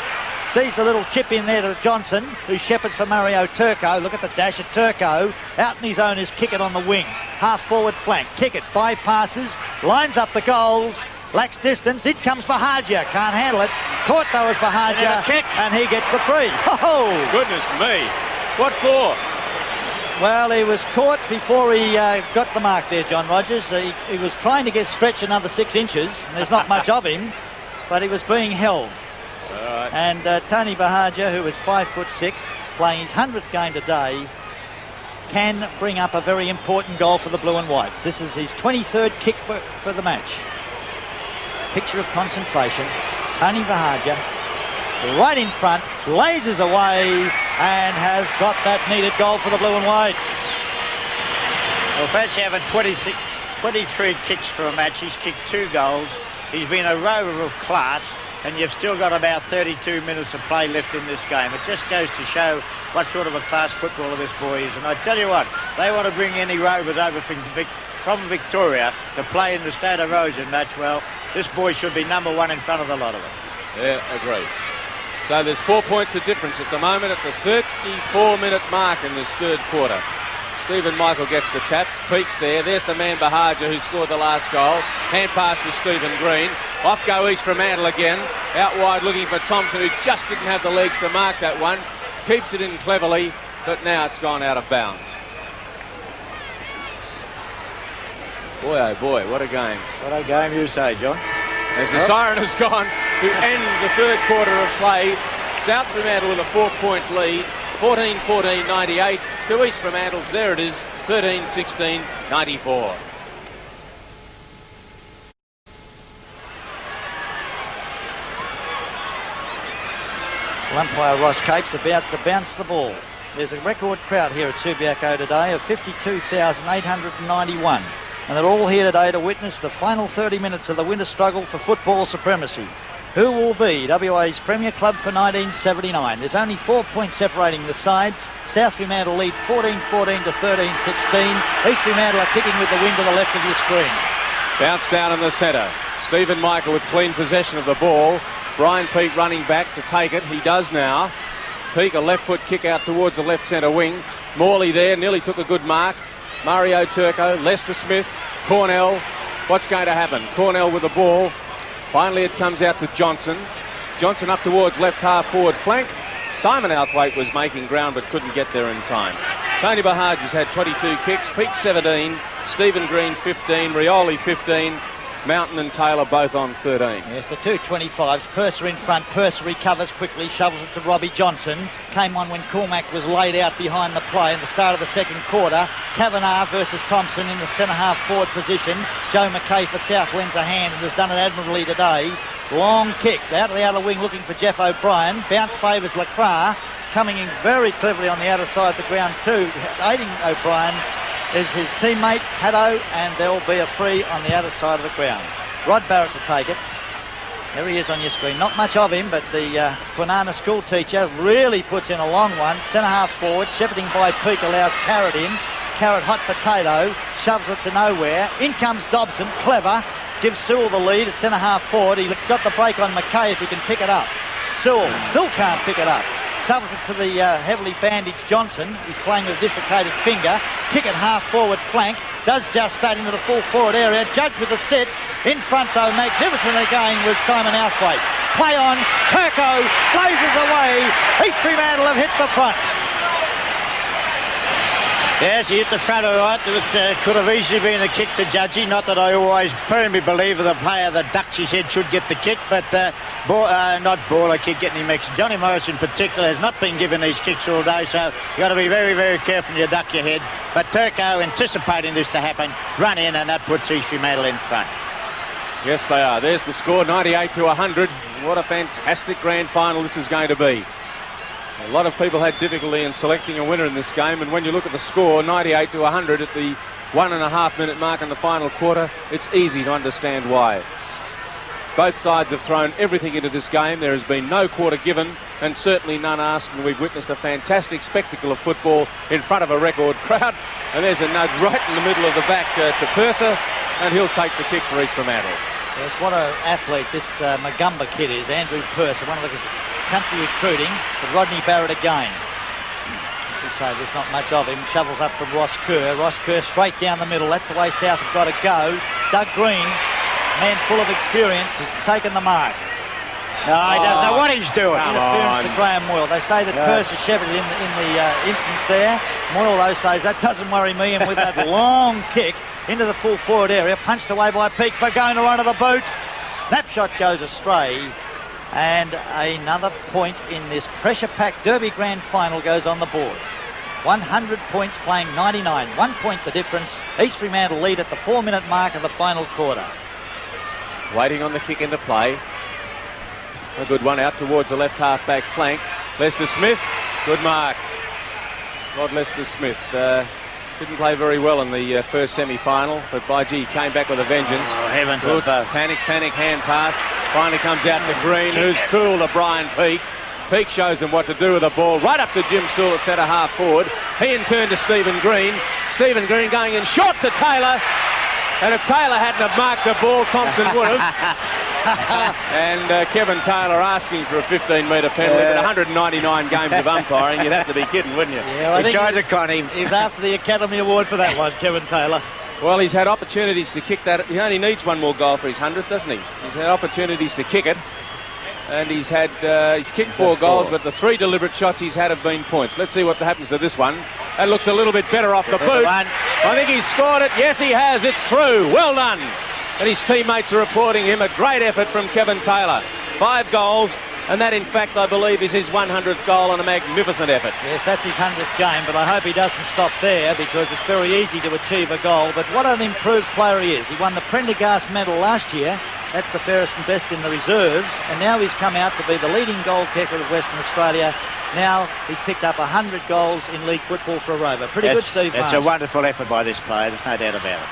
D: Sees the little chip in there to Johnson, who shepherds for Mario Turco. Look at the dash at Turco. Out in his own is Kickett on the wing. Half forward flank. Kickett bypasses, lines up the goals, lacks distance. It comes Bahagia. Can't handle it. Caught though is Bahagia, and he gets the free. Oh!
C: Goodness me. What for?
D: Well, he was caught before he got the mark there, John Rogers. He was trying to get stretched another 6 inches, and there's not much of him, but he was being held.
C: Right.
D: And Tony Bahagia, who is 5'6", playing his 100th game today, can bring up a very important goal for the Blue and Whites. This is his 23rd kick for the match. Picture of concentration. Tony Bahagia, right in front, blazes away, and has got that needed goal for the Blue and Whites.
B: Well, fancy having 23 kicks for a match. He's kicked 2 goals. He's been a rover of class. And you've still got about 32 minutes of play left in this game. It just goes to show what sort of a class footballer this boy is. And I tell you what, they want to bring any rovers over from Victoria to play in the State of Origin match. Well, this boy should be number 1 in front of the lot of them.
C: Yeah, agreed. So there's 4 points of difference at the moment at the 34-minute mark in this 3rd quarter. Stephen Michael gets the tap, peeks there. There's the man Bahagia who scored the last goal. Hand pass to Stephen Green. Off go East Fremantle again. Out wide looking for Thompson, who just didn't have the legs to mark that one. Keeps it in cleverly, but now it's gone out of bounds. Boy, oh boy, what a game.
B: What a game you say, John.
C: As the siren has gone to end the 3rd quarter of play, South Fremantle with a 4-point lead. 14-14, 98 to East Fremantle's. There it is, 13-16, 94.
D: Umpire Ross Cape's about to bounce the ball. There's a record crowd here at Subiaco today of 52,891. And they're all here today to witness the final 30 minutes of the winter struggle for football supremacy. Who will be WA's Premier Club for 1979? There's only 4 points separating the sides. South Fremantle lead 14-14 to 13-16. East Fremantle are kicking with the wind to the left of your screen.
C: Bounce down in the centre. Stephen Michael with clean possession of the ball. Brian Peake running back to take it. He does now. Peake, a left foot kick out towards the left centre wing. Morley there, nearly took a good mark. Mario Turco, Lester Smith, Cornell. What's going to happen? Cornell with the ball. Finally, it comes out to Johnson. Johnson up towards left half forward flank. Simon Outhwaite was making ground but couldn't get there in time. Tony Bahaj has had 22 kicks, Peak 17, Stephen Green 15, Rioli 15, Mountain and Taylor both on 13.
D: Yes, the 225s. Purser in front. Purser recovers quickly, shovels it to Robbie Johnson. Came on when Cormac was laid out behind the play in the start of the second quarter. Kavanagh versus Thompson in the centre-half forward position. Joe McKay for South lends a hand and has done it admirably today. Long kick out of the outer wing looking for Jeff O'Brien. Bounce favours Lacroix. Coming in very cleverly on the outer side of the ground too. Aiding O'Brien is his teammate, Haddo, and there will be a free on the outer side of the ground. Rod Barrett to take it. There he is on your screen. Not much of him, but the Kwinana school teacher really puts in a long one. Centre-half forward, shepherding by Peak, allows Carrot in. Carrot hot potato, shoves it to nowhere. In comes Dobson, clever. Gives Sewell the lead at centre-half forward. He's got the break on McKay if he can pick it up. Sewell still can't pick it up. Shovels it to the heavily bandaged Johnson. He's playing with a dislocated finger. Kick it half forward flank. Does just start into the full forward area. Judge with the set. In front though, magnificent again with Simon Outhwaite. Play on. Turco blazes away. East Fremantle have hit the front.
B: Yes, he hit the front all right. It could have easily been a kick to Judgy. Not that I always firmly believe that the player that ducks his head should get the kick, but not Baller kid getting him extra. Johnny Morris in particular has not been given these kicks all day, so you've got to be very, very careful you duck your head. But Turco, anticipating this to happen, run in, and that puts East Fremantle in front.
C: Yes, they are. There's the score, 98-100. What a fantastic grand final this is going to be. A lot of people had difficulty in selecting a winner in this game, and when you look at the score, 98-100 at the 1.5 minute mark in the final quarter, it's easy to understand why. Both sides have thrown everything into this game. There has been no quarter given and certainly none asked, and we've witnessed a fantastic spectacle of football in front of a record crowd. And there's a nudge right in the middle of the back to Purser, and he'll take the kick for East Fremantle.
D: Yes, what an athlete this Magumba kid is, Andrew Purser, one of the country recruiting, but Rodney Barrett again. We say there's not much of him. Shovels up from Ross Kerr. Ross Kerr straight down the middle. That's the way South have got to go. Doug Green, man full of experience, has taken the mark.
B: No, he doesn't know what he's doing.
D: Interference to Graham Moyle. They say that Purser shepherded in the instance there. Moyle, though, says that doesn't worry me, and with that long kick into the full forward area, punched away by Peak for going to run of the boot. Snapshot goes astray. And another point in this pressure-packed Derby Grand Final goes on the board. 100 points playing 99. 1 point the difference. East Fremantle lead at the 4 minute mark of the final quarter.
C: Waiting on the kick into play. A good one out towards the left half-back flank. Lester Smith, good mark. Rod Lester Smith didn't play very well in the first semi-final, but by gee, came back with a vengeance.
B: Oh, heavens
C: good
B: above.
C: panic hand pass. Finally comes out to Green, who's cool to Brian Peake. Peake shows him what to do with the ball. Right up to Jim Sewell at centre half forward. He in turn to Stephen Green. Stephen Green going in short to Taylor. And if Taylor hadn't have marked the ball, Thompson would have. And Kevin Taylor asking for a 15-metre penalty, but 199 games of umpiring, you'd have to be kidding, wouldn't you?
D: Yeah, I think
B: tried to con him.
D: He's after the Academy Award for that one, Kevin Taylor.
C: Well, he's had opportunities to kick that. He only needs one more goal for his 100th, doesn't he? He's had opportunities to kick it. And he's kicked 4 goals, but the 3 deliberate shots he's had have been points. Let's see what happens to this one. That looks a little bit better off the boot. I think he's scored it. Yes, he has. It's through. Well done. And his teammates are reporting him a great effort from Kevin Taylor. 5 goals, and that, in fact, I believe is his 100th goal and a magnificent effort.
D: Yes, that's his 100th game, but I hope he doesn't stop there because it's very easy to achieve a goal. But what an improved player he is. He won the Prendergast medal last year. That's the fairest and best in the reserves, and now he's come out to be the leading goal kicker of Western Australia. Now he's picked up 100 goals in league football for a rover. Pretty good, Steve Marsh.
B: It's a wonderful effort by this player, there's no doubt about it.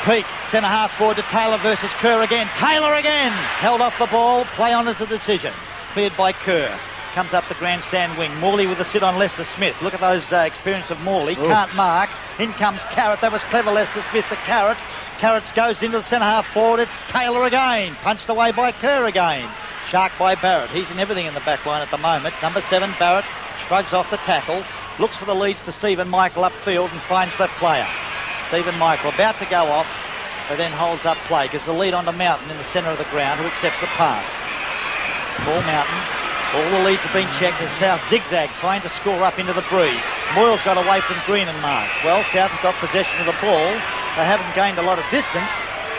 D: Peake, centre half forward to Taylor versus Kerr again. Taylor again! Held off the ball, play on as a decision. Cleared by Kerr. Comes up the grandstand wing. Morley with a sit on Lester Smith. Look at those experience of Morley. Ooh. Can't mark. In comes Carrot. That was clever, Lester Smith to Carrot. Carrot goes into the centre half forward. It's Taylor again. Punched away by Kerr again. Shark by Barrett. He's in everything in the back line at the moment. Number 7, Barrett, shrugs off the tackle. Looks for the leads to Stephen Michael upfield and finds that player. Stephen Michael about to go off, but then holds up play. Gives the lead on to Mountain in the centre of the ground, who accepts the pass. Paul Mountain. All the leads have been checked as South zigzag, trying to score up into the breeze. Moyle's got away from Green and Marks. Well, South has got possession of the ball. They haven't gained a lot of distance,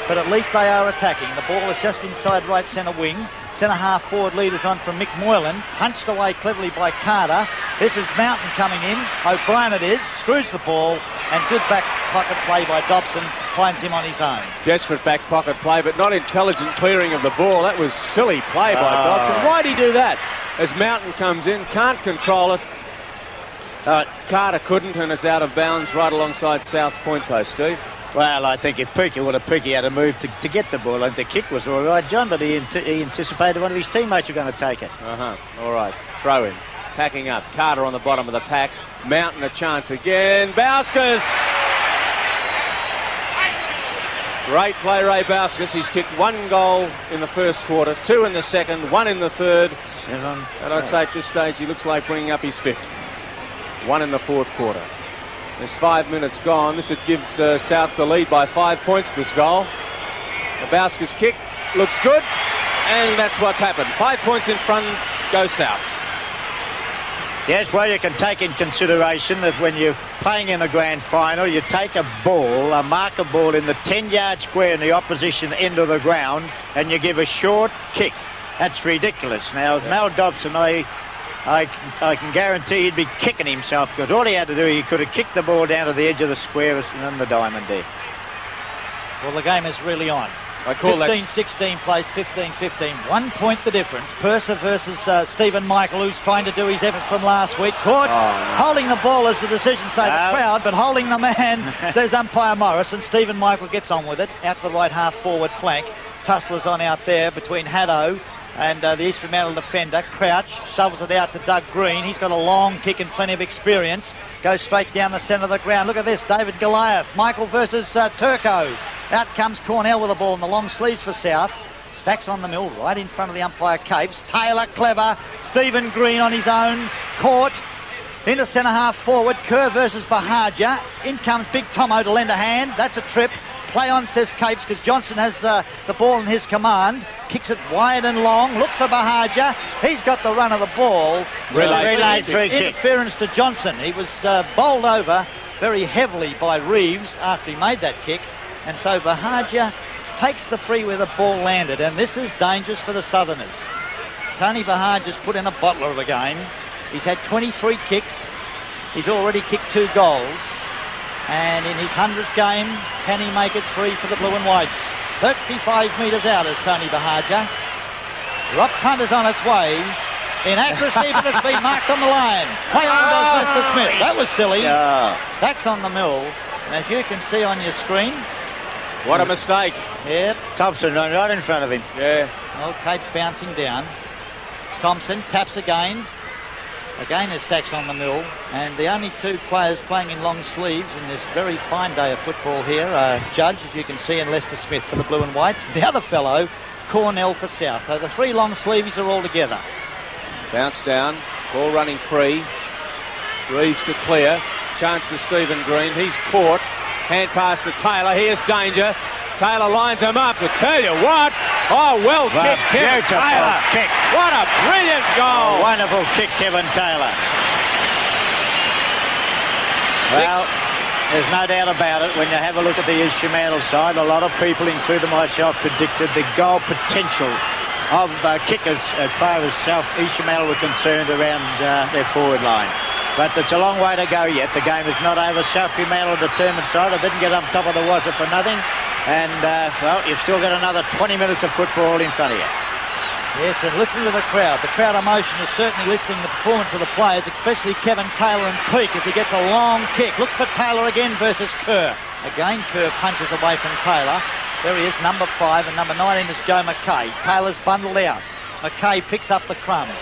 D: but at least they are attacking. The ball is just inside right centre wing. Centre-half forward leaders on from Mick Moylan. Punched away cleverly by Carter. This is Mountain coming in. O'Brien it is. Screws the ball. And good back pocket play by Dobson. Finds him on his own.
C: Desperate back pocket play, but not intelligent clearing of the ball. That was silly play by Dobson. Why'd he do that? As Mountain comes in, can't control it. Carter couldn't, and it's out of bounds right alongside South's point post, Steve.
B: Well, I think if Pookie had to move to get the ball, and the kick was all right, John, but he anticipated one of his teammates were going to take it.
C: All right. Throw in. Packing up. Carter on the bottom of the pack. Mountain a chance again. Bauskas! Great play, Ray Bauskas. He's kicked 1 goal in the first quarter, 2 in the second, 1 in the third.
B: 7.
C: And I'd say at this stage he looks like bringing up his 5th. 1 in the fourth quarter. There's 5 minutes gone. This would give South the lead by 5 points, this goal. The Bauskas kick looks good, and that's what's happened. 5 points in front, go South.
B: Yes, well, you can take in consideration that when you're playing in a grand final, you take a ball, a marker ball in the 10-yard square in the opposition end of the ground, and you give a short kick. That's ridiculous. Now, Mal Dobson, I can guarantee he'd be kicking himself, because all he had to do, he could have kicked the ball down to the edge of the square and the diamond there.
D: Well, the game is really on.
C: I call
D: 15-16 plays 15-15. 1 point the difference. Purser versus Stephen Michael, who's trying to do his effort from last week. Caught. Holding the ball as the decision say the crowd, but holding the man, says umpire Morris, and Stephen Michael gets on with it. Out to the right half forward flank. Tussler's on out there between Haddo and the East Fremantle defender. Crouch shovels it out to Doug Green. He's got a long kick and plenty of experience. Goes straight down the centre of the ground. Look at this, David Goliath. Michael versus Turco. Out comes Cornell with the ball in the long sleeves for South. Stacks on the mill right in front of the umpire Capes. Taylor clever. Stephen Green on his own. Caught. Into centre half forward. Kerr versus Bahagia. In comes Big Tomo to lend a hand. That's a trip. Play on, says Capes, because Johnson has the ball in his command. Kicks it wide and long. Looks for Bahagia. He's got the run of the ball.
B: Relayed free kick.
D: Interference to Johnson. He was bowled over very heavily by Reeves after he made that kick. And so Bahagia takes the free where the ball landed. And this is dangerous for the Southerners. Tony Bahagia's put in a bottler of a game. He's had 23 kicks. He's already kicked 2 goals. And in his 100th game, can he make it 3 for the Blue and Whites? 35 metres out is Tony Bahagia. Drop punt is on its way. Inaccuracy, but it's been marked on the line. Play on does Lester Smith. That was silly. Stacks on the mill. And as you can see on your screen...
C: What a mistake.
D: Yep.
B: Thompson right in front of him.
C: Yeah.
D: Well, Cape's bouncing down. Thompson taps again. Again, there's Stacks on the mill. And the only 2 players playing in long sleeves in this very fine day of football here are Judge, as you can see, and Lester Smith for the Blue and Whites. The other fellow, Cornell for South. So the 3 long sleeves are all together.
C: Bounce down. Ball running free. Reeves to clear. Chance for Stephen Green. He's caught. Hand pass to Taylor. Here's danger. Taylor lines him up. But tell you what. Oh, well kicked, Kevin Taylor.
B: Kick.
C: What a brilliant goal.
B: Wonderful kick, Kevin Taylor. Well, there's no doubt about it. When you have a look at the East Fremantle side, a lot of people, including myself, predicted the goal potential of kickers as far as East Fremantle were concerned around their forward line. But it's a long way to go yet. The game is not over. South Fremantle, a determined side. I didn't get up top of the Wazza for nothing. And, well, you've still got another 20 minutes of football in front of you.
D: Yes, and listen to the crowd. The crowd emotion is certainly lifting the performance of the players, especially Kevin Taylor and Peake as he gets a long kick. Looks for Taylor again versus Kerr. Again, Kerr punches away from Taylor. There he is, number 5, and number 19 is Joe McKay. Taylor's bundled out. McKay picks up the crumbs.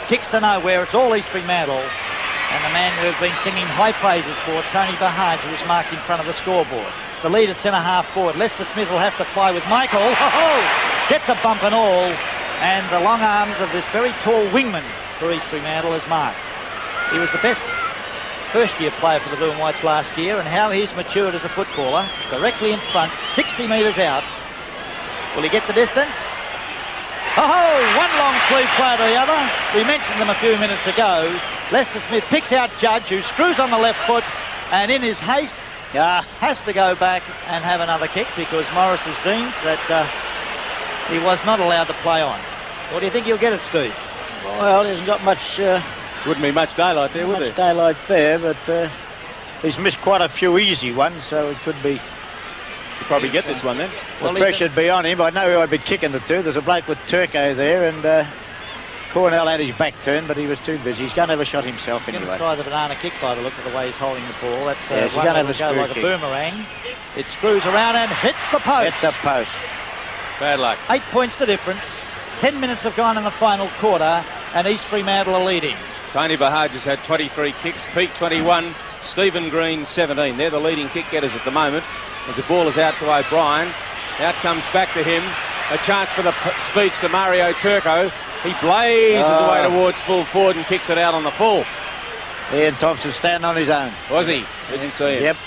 D: Kicks to nowhere. It's all East Fremantle. And the man who have been singing high praises for, Tony Bahagia, was marked in front of the scoreboard. The lead at centre half forward. Lester Smith will have to fly with Michael. Gets a bump and all. And the long arms of this very tall wingman for East Fremantle is marked. He was the best first-year player for the Blue and Whites last year, and how he's matured as a footballer. Directly in front, 60 metres out. Will he get the distance? One long sleeve player to the other. We mentioned them a few minutes ago Lester Smith picks out Judge, who screws on the left foot, and in his haste, has to go back and have another kick because Morris has deemed that he was not allowed to play on. What do you think he'll get it, Steve?
B: Well, he hasn't got much...
C: Wouldn't be much daylight there, would there?
B: Much daylight there, but he's missed quite a few easy ones, so it could be...
C: He'll probably get this one then.
B: The pressure would be on him. I know who I'd be kicking it to. There's a bloke with Turco there, and Cornell had his back turned, but he was too busy. He's going to have a shot himself
D: He's
B: anyway.
D: going to try the banana kick by the look of the way he's holding the ball. That's
B: he's
D: one
B: going to
D: that
B: have
D: will
B: a
D: go like
B: screw
D: a
B: kick.
D: boomerang. It screws around and hits the post.
B: Hits the post.
C: Bad luck.
D: 8 points to difference. 10 minutes have gone in the final quarter, and East Fremantle are leading.
C: Tony Bahaja's had 23 kicks, Peak 21, Stephen Green 17. They're the leading kick getters at the moment. As the ball is out to O'Brien, out comes back to him. A chance for the speech to Mario Turco. He blazes away towards full forward and kicks it out on the full.
B: Ian Thompson standing on his own.
C: Was he? Didn't see him.
B: Yep.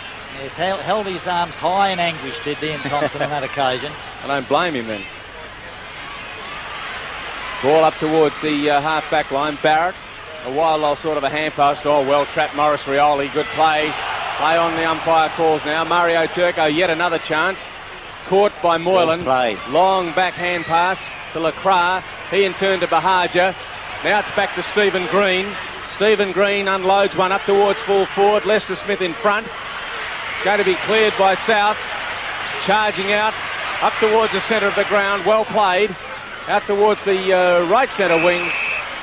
D: He's held his arms high in anguish, did Ian Thompson on that occasion.
C: I don't blame him then. Ball up towards the half-back line. Barrett, a wild sort of a hand post. Oh, well trapped Morris Rioli. Good play. Play on the umpire calls now. Mario Turco, yet another chance. Caught by Moylan. Long backhand pass to Lacroix. He in turn to Bahaja. Now it's back to Stephen Green. Stephen Green unloads one up towards full forward. Lester Smith in front. Going to be cleared by Souths. Charging out up towards the centre of the ground. Well played. Out towards the right centre wing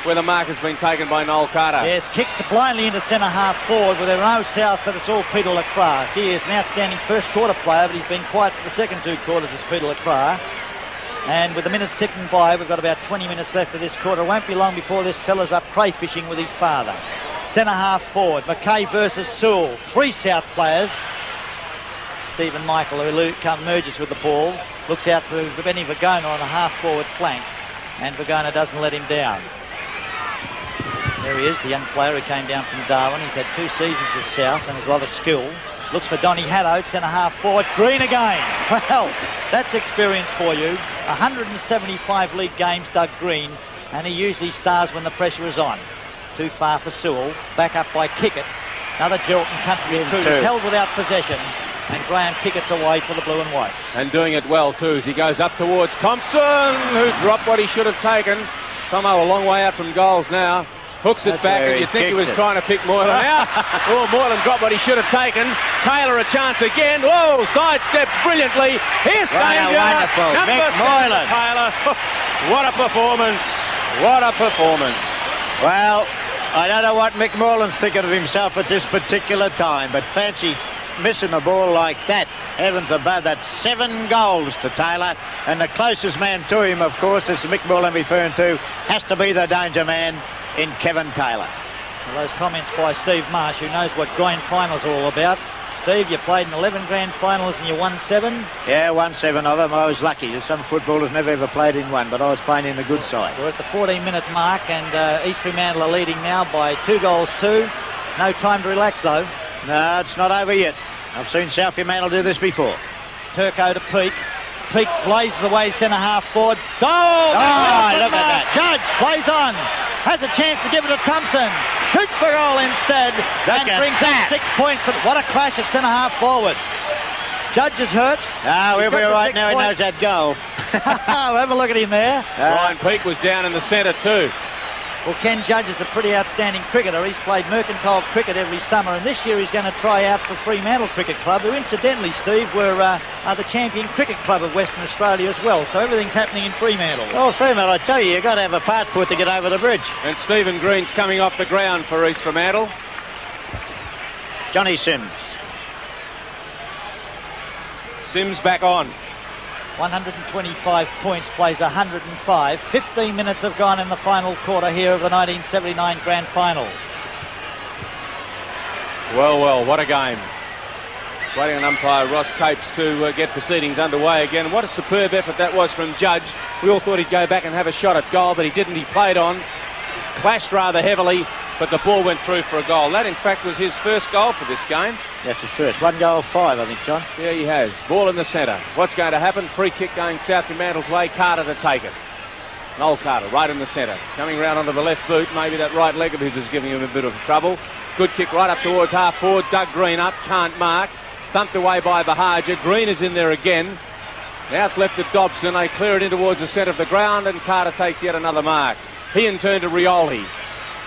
C: where the mark has been taken by Noel Carter.
D: Yes, kicks to blindly into centre half forward with their own South, but it's all Peter Lacroix. He is an outstanding first quarter player, but he's been quiet for the second two quarters as Peter Lacroix. And with the minutes ticking by, we've got about 20 minutes left of this quarter. It won't be long before this fella's up crayfishing with his father. Centre half forward, McKay versus Sewell. Three South players. Stephen Michael, who merges with the ball, looks out for Benny Vagona on the half forward flank, and Vagona doesn't let him down. There he is, the young player who came down from Darwin. He's had 2 seasons with South and has a lot of skill. Looks for Donny Haddo, centre half forward. Green again. Well, that's experience for you. 175 league games, Doug Green, and he usually stars when the pressure is on. Too far for Sewell. Back up by Kickett. Another Geraldton country recruit is held without possession, and Graham Kickett's away for the blue and whites.
C: And doing it well too as he goes up towards Thompson, who dropped what he should have taken. Tomo a long way out from goals now. Hooks it back, and you think he was trying to pick Moylan out. Oh, Moylan dropped what he should have taken. Taylor a chance again. Whoa, sidesteps brilliantly. Here's danger. Number 7, Taylor. What a performance. What a performance.
B: Well, I don't know what Mick Moylan's thinking of himself at this particular time, but fancy missing the ball like that. Heavens above, that's 7 goals to Taylor, and the closest man to him, of course, as Mick Moylan referring to, has to be the danger man in Kevin Taylor.
D: Well, those comments by Steve Marsh, who knows what grand finals are all about. Steve, you played in 11 grand finals and you won 7?
B: Yeah, won 7 of them. I was lucky. Some footballers never ever played in one, but I was playing in the good side.
D: We're at the 14-minute mark, and East Fremantle are leading now by 2 goals to. No time to relax, though.
B: No, it's not over yet. I've seen South Fremantle do this before.
D: Turco to Peak. Peak blazes away centre half forward. Goal!
B: Oh, look at that.
D: Judge plays on. Has a chance to give it to Thompson. Shoots for goal instead. And brings up 6 points. But what a clash at centre half forward. Judge is hurt.
B: Ah, we'll be all right now. He knows that goal.
D: We'll have a look at him there.
C: Ryan Peake was down in the centre too.
D: Well, Ken Judge is a pretty outstanding cricketer. He's played mercantile cricket every summer, and this year he's going to try out for Fremantle Cricket Club, who incidentally, Steve, are the champion cricket club of Western Australia as well. So everything's happening in Fremantle.
B: Oh, Fremantle, I tell you, you've got to have a passport to get over the bridge.
C: And Stephen Green's coming off the ground for East Fremantle.
B: Johnny Sims.
C: Sims back on.
D: 125 points, plays 105. 15 minutes have gone in the final quarter here of the 1979 Grand Final.
C: Well, what a game. Waiting on umpire Ross Capes to get proceedings underway again. What a superb effort that was from Judge. We all thought he'd go back and have a shot at goal, but he didn't. He played on, clashed rather heavily, but the ball went through for a goal. That, in fact, was his first goal for this game.
B: That's his first. 1 goal, 5, I think, John.
C: Yeah, he has. Ball in the centre. What's going to happen? Free kick going South Fremantle's way. Carter to take it. Noel Carter right in the centre. Coming round onto the left boot. Maybe that right leg of his is giving him a bit of trouble. Good kick right up towards half forward. Doug Green up. Can't mark. Thumped away by Bahaja. Green is in there again. Now it's left to Dobson. They clear it in towards the centre of the ground, and Carter takes yet another mark. He in turn to Rioli.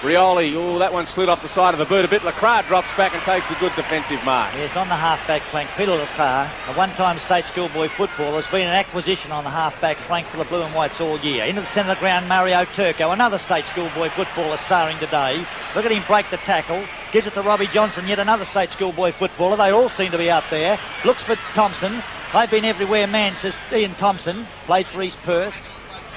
C: Rioli, oh, that one slid off the side of the boot a bit. Lacroix drops back and takes a good defensive mark.
D: Yes, on the half-back flank, Peter Lacroix, a one-time state schoolboy footballer, has been an acquisition on the half-back flank for the Blue and Whites all year. Into the centre of the ground, Mario Turco, another state schoolboy footballer starring today. Look at him break the tackle. Gives it to Robbie Johnson, yet another state schoolboy footballer. They all seem to be out there. Looks for Thompson. They've been everywhere, man, says Ian Thompson. Played for East Perth.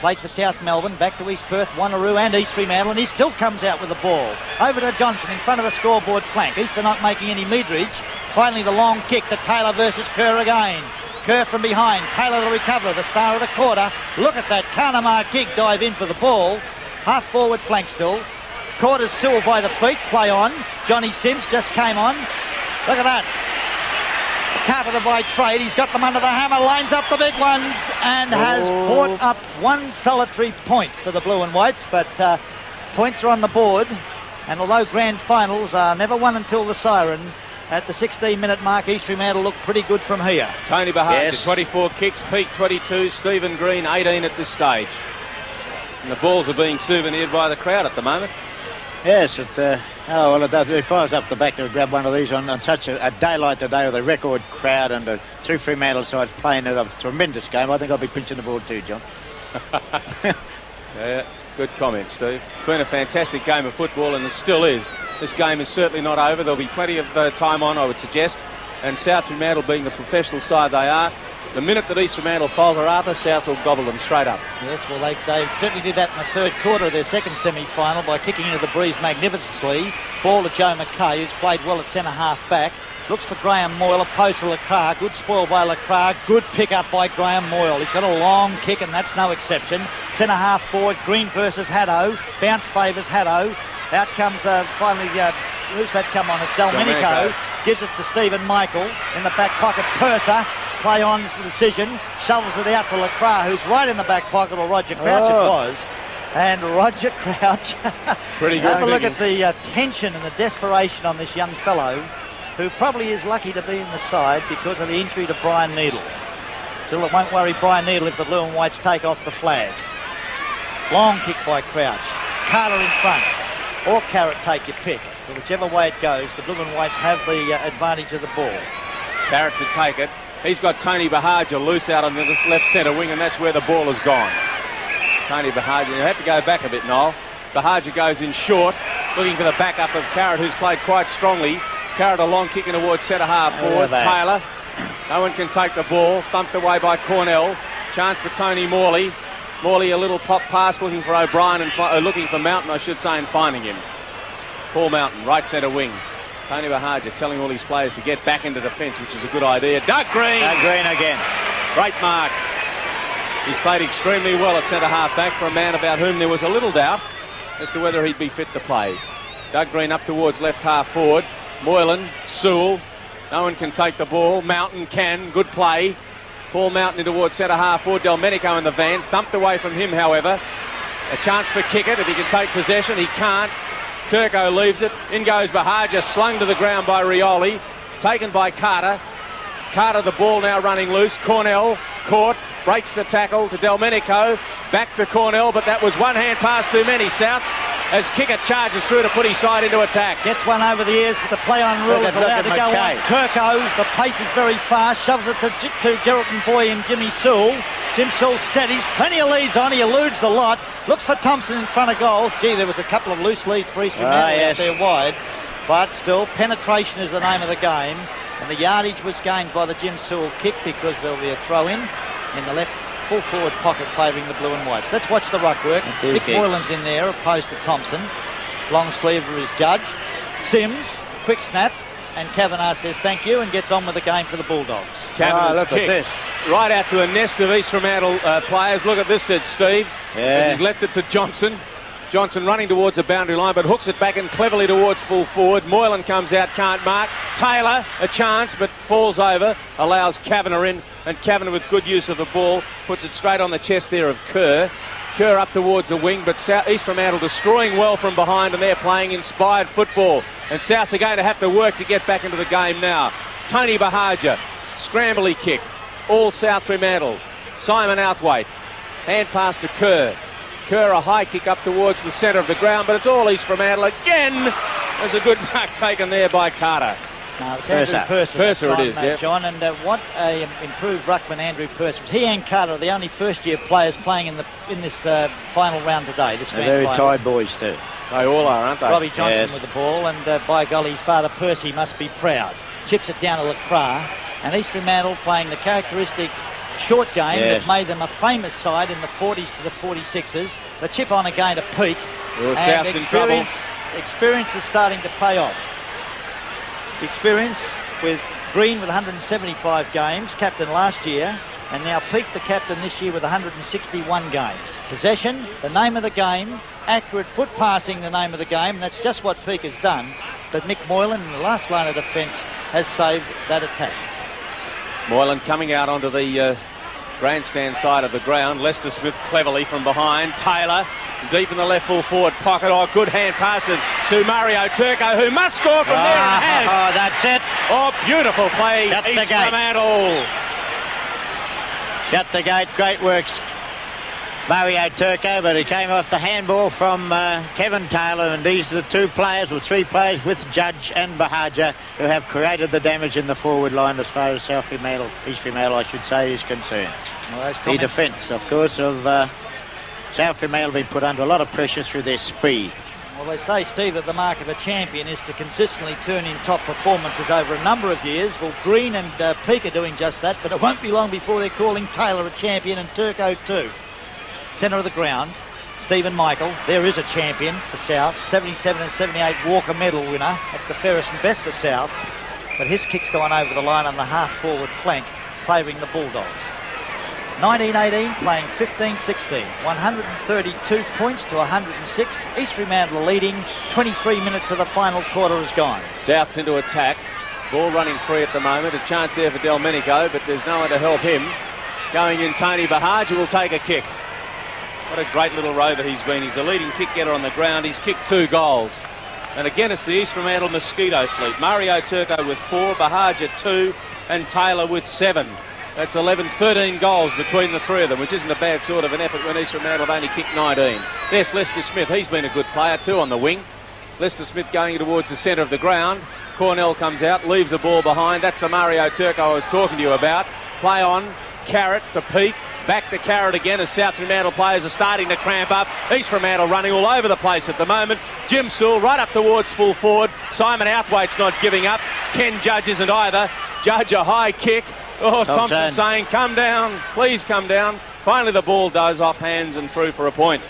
D: Played for South Melbourne, back to East Perth, Wanneroo and East Fremantle, and he still comes out with the ball. Over to Johnson in front of the scoreboard flank. Easter not making any meterage. Finally the long kick to Taylor versus Kerr again. Kerr from behind. Taylor the recoverer, the star of the quarter. Look at that Carnamar kick dive in for the ball. Half forward flank still. Caught as Sewell by the feet. Play on. Johnny Sims just came on. Look at that. Carpenter by trade, he's got them under the hammer, lines up the big ones and has brought up one solitary point for the Blue and Whites, but points are on the board, and although grand finals are never won until the siren, at the 16-minute mark, East Fremantle look pretty good from here.
C: Tony Bahaja, 24 kicks, Peak 22, Stephen Green 18 at this stage. And the balls are being souvenired by the crowd at the moment.
B: Yes, if I was up the back to grab one of these on such a day like today with a record crowd and the two Fremantle sides playing a tremendous game, I think I'll be pinching the ball too, John.
C: Yeah, good comment, Steve. It's been a fantastic game of football, and it still is. This game is certainly not over. There'll be plenty of time on, I would suggest. And South Fremantle, being the professional side they are, the minute that East Fremantle falter Arthur, South will gobble them straight up.
D: Yes, well, they certainly did that in the third quarter of their second semi-final by kicking into the breeze magnificently. Ball to Joe McKay, who's played well at centre-half back. Looks for Graham Moyle, opposed to Lacroix. Good spoil by Lacroix. Good pick-up by Graham Moyle. He's got a long kick, and that's no exception. Centre-half forward, Green versus Haddo. Bounce favours Haddo. Out comes finally, who's that come on? It's Delmenico. Gives it to Stephen Michael. In the back pocket, Purser. Play on's the decision, shovels it out to Lacroix, who's right in the back pocket, or Roger Crouch it was. And Roger Crouch,
C: pretty good.
D: Have a look at the tension and the desperation on this young fellow, who probably is lucky to be in the side because of the injury to Brian Needle. Still, it won't worry Brian Needle if the Blue and Whites take off the flag. Long kick by Crouch. Carter in front, or Carrot, take your pick. But whichever way it goes, the Blue and Whites have the advantage of the ball.
C: Carrot to take it. He's got Tony Bahaja loose out on the left centre wing, and that's where the ball has gone. Tony Bahaja, you have to go back a bit, Noel. Bahaja goes in short, looking for the backup of Carrot, who's played quite strongly. Carrot a long kick in towards centre-half forward. Taylor, no one can take the ball. Thumped away by Cornell. Chance for Tony Morley. Morley a little pop pass looking for O'Brien, and looking for Mountain, I should say, and finding him. Paul Mountain, right centre wing. Tony Bahaja telling all his players to get back into defence, which is a good idea. Doug Green!
B: Doug Green again.
C: Great mark. He's played extremely well at centre-half back for a man about whom there was a little doubt as to whether he'd be fit to play. Doug Green up towards left half forward. Moylan, Sewell. No one can take the ball. Mountain can. Good play. Paul Mountain in towards centre-half forward. Delmenico in the van. Thumped away from him, however. A chance for Kickett if he can take possession. He can't. Turco leaves it. In goes Bahaja, slung to the ground by Rioli. Taken by Carter. Carter, the ball now running loose. Cornell caught, breaks the tackle to Delmenico. Back to Cornell, but that was one hand pass too many, Souths, as Kickett charges through to put his side into attack.
D: Gets one over the ears, but the play on rule is allowed to go on. Turco, the pace is very fast, shoves it to Geraldton boy and Jimmy Sewell. Jim Sewell steadies, plenty of leads on, he eludes the lot. Looks for Thompson in front of goal. Gee, there was a couple of loose leads for East Fremantle out there wide. But still, penetration is the name of the game. And the yardage was gained by the Jim Sewell kick because there'll be a throw-in the left full forward pocket favouring the Blue and Whites. Let's watch the ruck work. Nick Moylan's in there opposed to Thompson. Long sleever is Judge. Sims, quick snap. And Kavanagh says thank you and gets on with the game for the Bulldogs.
C: Kavanagh's kick right out to a nest of East Fremantle players. Look at this, said Steve. As he's left it to Johnson. Johnson running towards the boundary line, but hooks it back in cleverly towards full forward. Moylan comes out, can't mark. Taylor, a chance, but falls over, allows Kavanagh in, and Kavanagh with good use of the ball puts it straight on the chest there of Kerr.
A: Kerr up towards the wing, but East Fremantle destroying well from behind, and they're playing inspired football. And Souths are going to have to work to get back into the game now. Tony Bahaja, scrambly kick, all South Fremantle. Simon Outhwaite, hand pass to Kerr. Kerr a high kick up towards the centre of the ground, but it's all East Fremantle again. There's a good mark taken there by Carter.
D: No, it's Andrew Purser
A: it is, yeah.
D: John, and what a improved ruckman Andrew Purser. He and Carter are the only first-year players playing in this final round today. This
B: They're very tired boys too.
A: They all are, aren't they?
D: Robbie Johnson with the ball, and by golly, his father Percy must be proud. Chips it down to Lacroix, and East Fremantle playing the characteristic short game that made them a famous side in the 40s to the 46ers. The chip on again to Peak,
A: and
D: experience is starting to pay off. Experience with Green with 175 games, captain last year, and now Peak the captain this year with 161 games. Possession, the name of the game, accurate foot passing, the name of the game, and that's just what Peak has done. But Mick Moylan in the last line of defence has saved that attack.
A: Moylan coming out onto the grandstand side of the ground. Lester Smith cleverly from behind. Taylor deep in the left full forward pocket. Oh, good hand pass to Mario Turco, who must score from there and has.
B: Oh, that's it.
A: Oh, beautiful play.
B: Shut the
A: East
B: gate.
A: Fremantle.
B: Shut the gate. Great works, Mario Turco, but he came off the handball from Kevin Taylor, and these are the two players, or three players, with Judge and Bahaja, who have created the damage in the forward line as far as South Fremantle, East Fremantle, I should say, is concerned.
D: Well,
B: the defence, of course, of South Fremantle been put under a lot of pressure through their speed.
D: Well, they say, Steve, that the mark of a champion is to consistently turn in top performances over a number of years. Well, Green and Peak are doing just that, but it won't be long before they're calling Taylor a champion and Turco too. Centre of the ground, Stephen Michael. There is a champion for South. 77 and 78 Walker medal winner. That's the fairest and best for South. But his kick's gone over the line on the half-forward flank, favouring the Bulldogs. 1918 playing 15-16. 132 points to 106. East Fremantle leading. 23 minutes of the final quarter is gone.
A: South's into attack. Ball running free at the moment. A chance there for Delmenico, but there's no one to help him. Going in, Tony Bahaja will take a kick. What a great little rover he's been. He's a leading kick getter on the ground. He's kicked 2 goals. And again, it's the East Fremantle Mosquito fleet. Mario Turco with 4, Bahaja 2, and Taylor with 7. That's 11, 13 goals between the three of them, which isn't a bad sort of an effort when East Fremantle have only kicked 19. There's Lester Smith. He's been a good player too on the wing. Lester Smith going towards the centre of the ground. Cornell comes out, leaves the ball behind. That's the Mario Turco I was talking to you about. Play on, Carrot to Peak. Back to Carrot again as South Fremantle players are starting to cramp up. East Fremantle running all over the place at the moment. Jim Sewell right up towards full forward. Simon Outhwaite's not giving up. Ken Judge isn't either. Judge a high kick. Oh, Thompson saying, come down, please come down. Finally the ball does off hands and through for a point.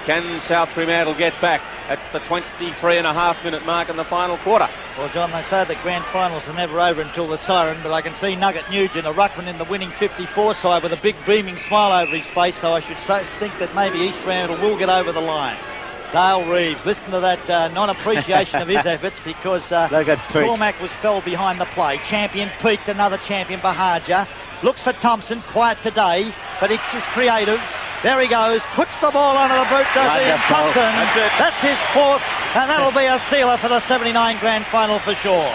A: Can South Fremantle get back at the 23.5-minute mark in the final quarter?
D: Well, John, they say the grand finals are never over until the siren, but I can see Nugget Nugent, a ruckman in the winning 54 side, with a big beaming smile over his face, so I should think that maybe East Fremantle will get over the line. Dale Reeves, listen to that non-appreciation of his efforts, because Cormac was fell behind the play. Champion peaked, another champion, Bahaja. Looks for Thompson, quiet today, but he's just creative. There he goes, puts the ball onto the boot, does he? And Thompson, that's his 4th, and that'll be a sealer for the 79 grand final for sure.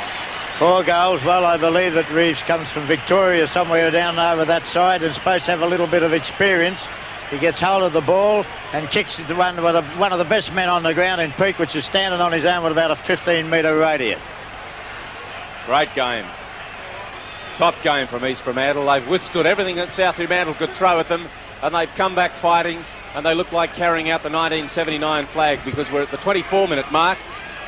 B: 4 goals. Well, I believe that Reeves comes from Victoria, somewhere down over that side, and supposed to have a little bit of experience. He gets hold of the ball and kicks it to one of the best men on the ground in Peak, which is standing on his own with about a 15-metre radius.
A: Great game. Top game from East Fremantle. They've withstood everything that South Fremantle could throw at them, and they've come back fighting, and they look like carrying out the 1979 flag, because we're at the 24-minute mark,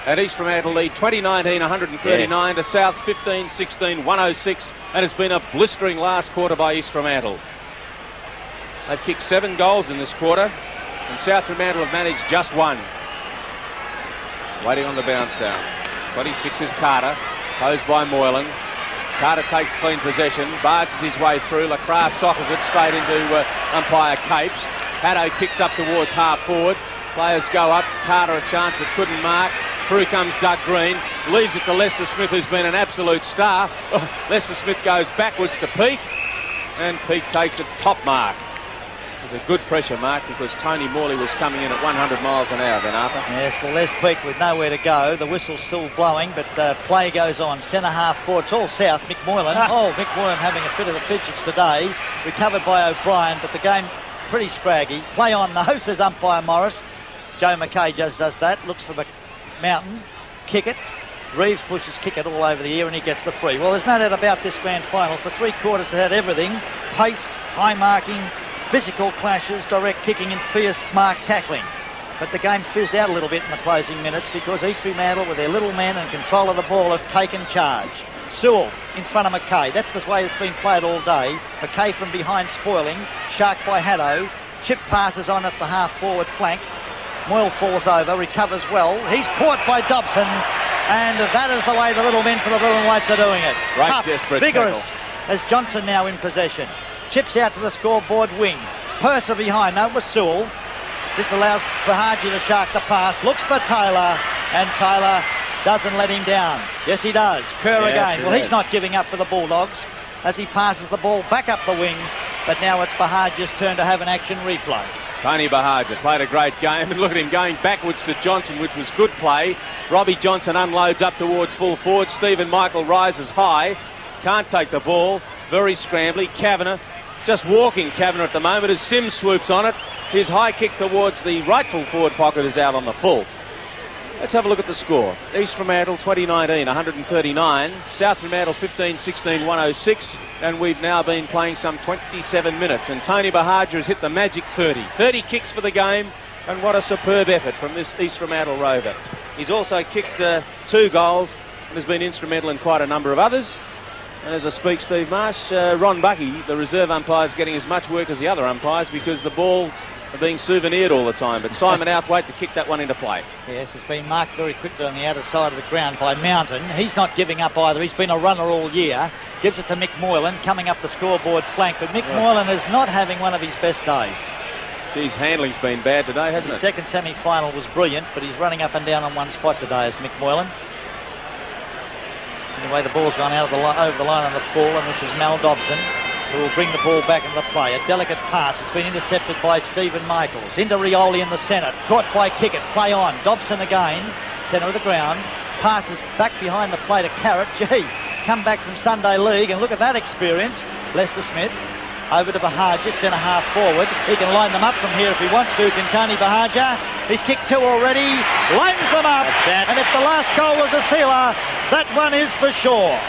A: and East Fremantle lead 2019 139 to South 15-16 106, and it's been a blistering last quarter by East Fremantle. They've kicked 7 goals in this quarter, and South Fremantle have managed just 1. Waiting on the bounce down. 26 is Carter, posed by Moylan. Carter takes clean possession, barges his way through. Lacroix sockers it straight into umpire Capes. Haddo kicks up towards half forward. Players go up. Carter a chance but couldn't mark. Through comes Doug Green. Leaves it to Lester Smith, who's been an absolute star. Lester Smith goes backwards to Peak, and Peak takes a top mark.
C: It was a good pressure mark because Tony Morley was coming in at 100 miles an hour then, Arthur.
D: Yes, well, there's Peak with nowhere to go. The whistle's still blowing, but play goes on. Centre half forward. It's all south. Mick Moylan. Oh, Mick Moylan having a fit of the fidgets today. Recovered by O'Brien, but the game pretty scraggy. Play on though, says umpire Morris. Joe McKay just does that. Looks for Mountain. Kick it. Reeves pushes kick it all over the ear and he gets the free. Well, there's no doubt about this grand final. For 3 quarters it had everything. Pace, high marking, physical clashes, direct kicking and fierce mark tackling. But the game fizzed out a little bit in the closing minutes because East Fremantle, with their little men and control of the ball, have taken charge. Sewell in front of McKay. That's the way it's been played all day. McKay from behind spoiling. Sharked by Haddo. Chip passes on at the half-forward flank. Moyle falls over, recovers well. He's caught by Dobson. And that is the way the little men for the Blue and Whites are doing it.
C: Right,
D: tough,
C: desperate
D: vigorous,
C: tackle.
D: as Johnson now in possession. Chips out to the scoreboard wing. Purser behind, no, it was Sewell. This allows Bahaji to shark the pass. Looks for Taylor, and Taylor doesn't let him down. Yes, he does. Kerr again. Well, he's not giving up for the Bulldogs as he passes the ball back up the wing. But now it's Bahaji's turn to have an action replay.
C: Tony Bahaja played a great game, and look at him going backwards to Johnson, which was good play. Robbie Johnson unloads up towards full forward. Stephen Michael rises high, can't take the ball, very scrambly. Kavanagh just walking Kavanagh at the moment as Sims swoops on it. His high kick towards the right full forward pocket is out on the full. Let's have a look at the score. East Fremantle 2019 139, South Fremantle 15-16 106, and we've now been playing some 27 minutes, and Tony Bahaja has hit the magic 30 kicks for the game, and what a superb effort from this East Fremantle rover. He's also kicked 2 goals and has been instrumental in quite a number of others. And as I speak, Steve Marsh, Ron Bucky, the reserve umpire, is getting as much work as the other umpires because the balls are being souvenired all the time. But Simon Outhwaite to kick that one into play.
D: Yes, it's been marked very quickly on the outer side of the ground by Mountain. He's not giving up either. He's been a runner all year. Gives it to Mick Moylan coming up the scoreboard flank. But Mick Moylan is not having one of his best days.
C: His handling's been bad today, hasn't it?
D: His second semi-final was brilliant, but he's running up and down on one spot today as Mick Moylan. Anyway, the ball's gone out of over the line on the full, and this is Mal Dobson, who will bring the ball back into the play. A delicate pass. It's been intercepted by Stephen Michaels. Into Rioli in the centre. Caught by Kickett. Play on. Dobson again. Centre of the ground. Passes back behind the play to Carrot. Gee, come back from Sunday League, and look at that experience. Lester Smith. Over to Bahaja, centre half forward. He can line them up from here if he wants to. Can Tony Bahaja? He's kicked 2 already. Lines them up. And if the last goal was a sealer, that one is for sure.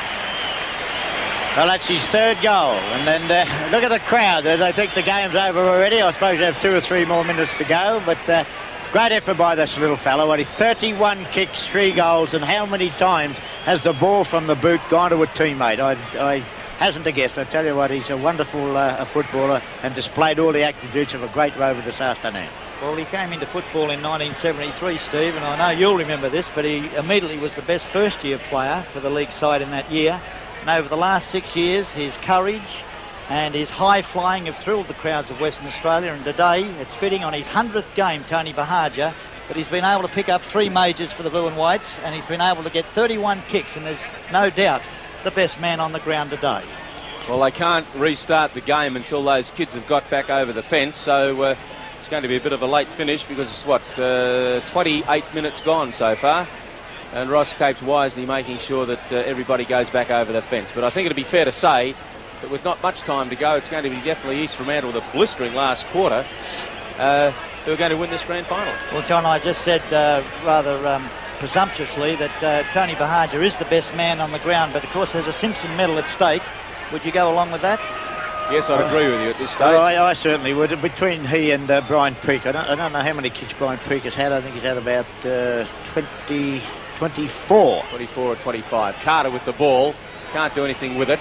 B: Well, that's his 3rd goal. And then look at the crowd. They think the game's over already. I suppose they have 2 or 3 more minutes to go. But great effort by this little fellow. 31 kicks, 3 goals. And how many times has the ball from the boot gone to a teammate? I hasn't a guess. I tell you what, he's a wonderful footballer and displayed all the attributes of a great rover this afternoon.
D: Well, he came into football in 1973, Steve, and I know you'll remember this, but he immediately was the best first-year player for the league side in that year. And over the last 6 years, his courage and his high flying have thrilled the crowds of Western Australia. And today, it's fitting on his 100th game, Tony Bahaja, but he's been able to pick up 3 majors for the Blue and Whites, and he's been able to get 31 kicks, and there's no doubt the best man on the ground today.
C: Well, they can't restart the game until those kids have got back over the fence, so it's going to be a bit of a late finish because it's, 28 minutes gone so far, and Ross Cape's wisely making sure that everybody goes back over the fence. But I think it'd be fair to say that with not much time to go, it's going to be definitely East Fremantle with a blistering last quarter who are going to win this grand final.
D: Well, John, I just said rather presumptuously that Tony Bahaja is the best man on the ground, but of course there's a Simpson medal at stake. Would you go along with that?
C: Yes, I'd agree with you at this stage.
B: Well, I certainly would. Between he and Brian Peake, I don't know how many kicks Brian Peake has had. I think he's had about 24.
C: 24 or 25. Carter with the ball. Can't do anything with it.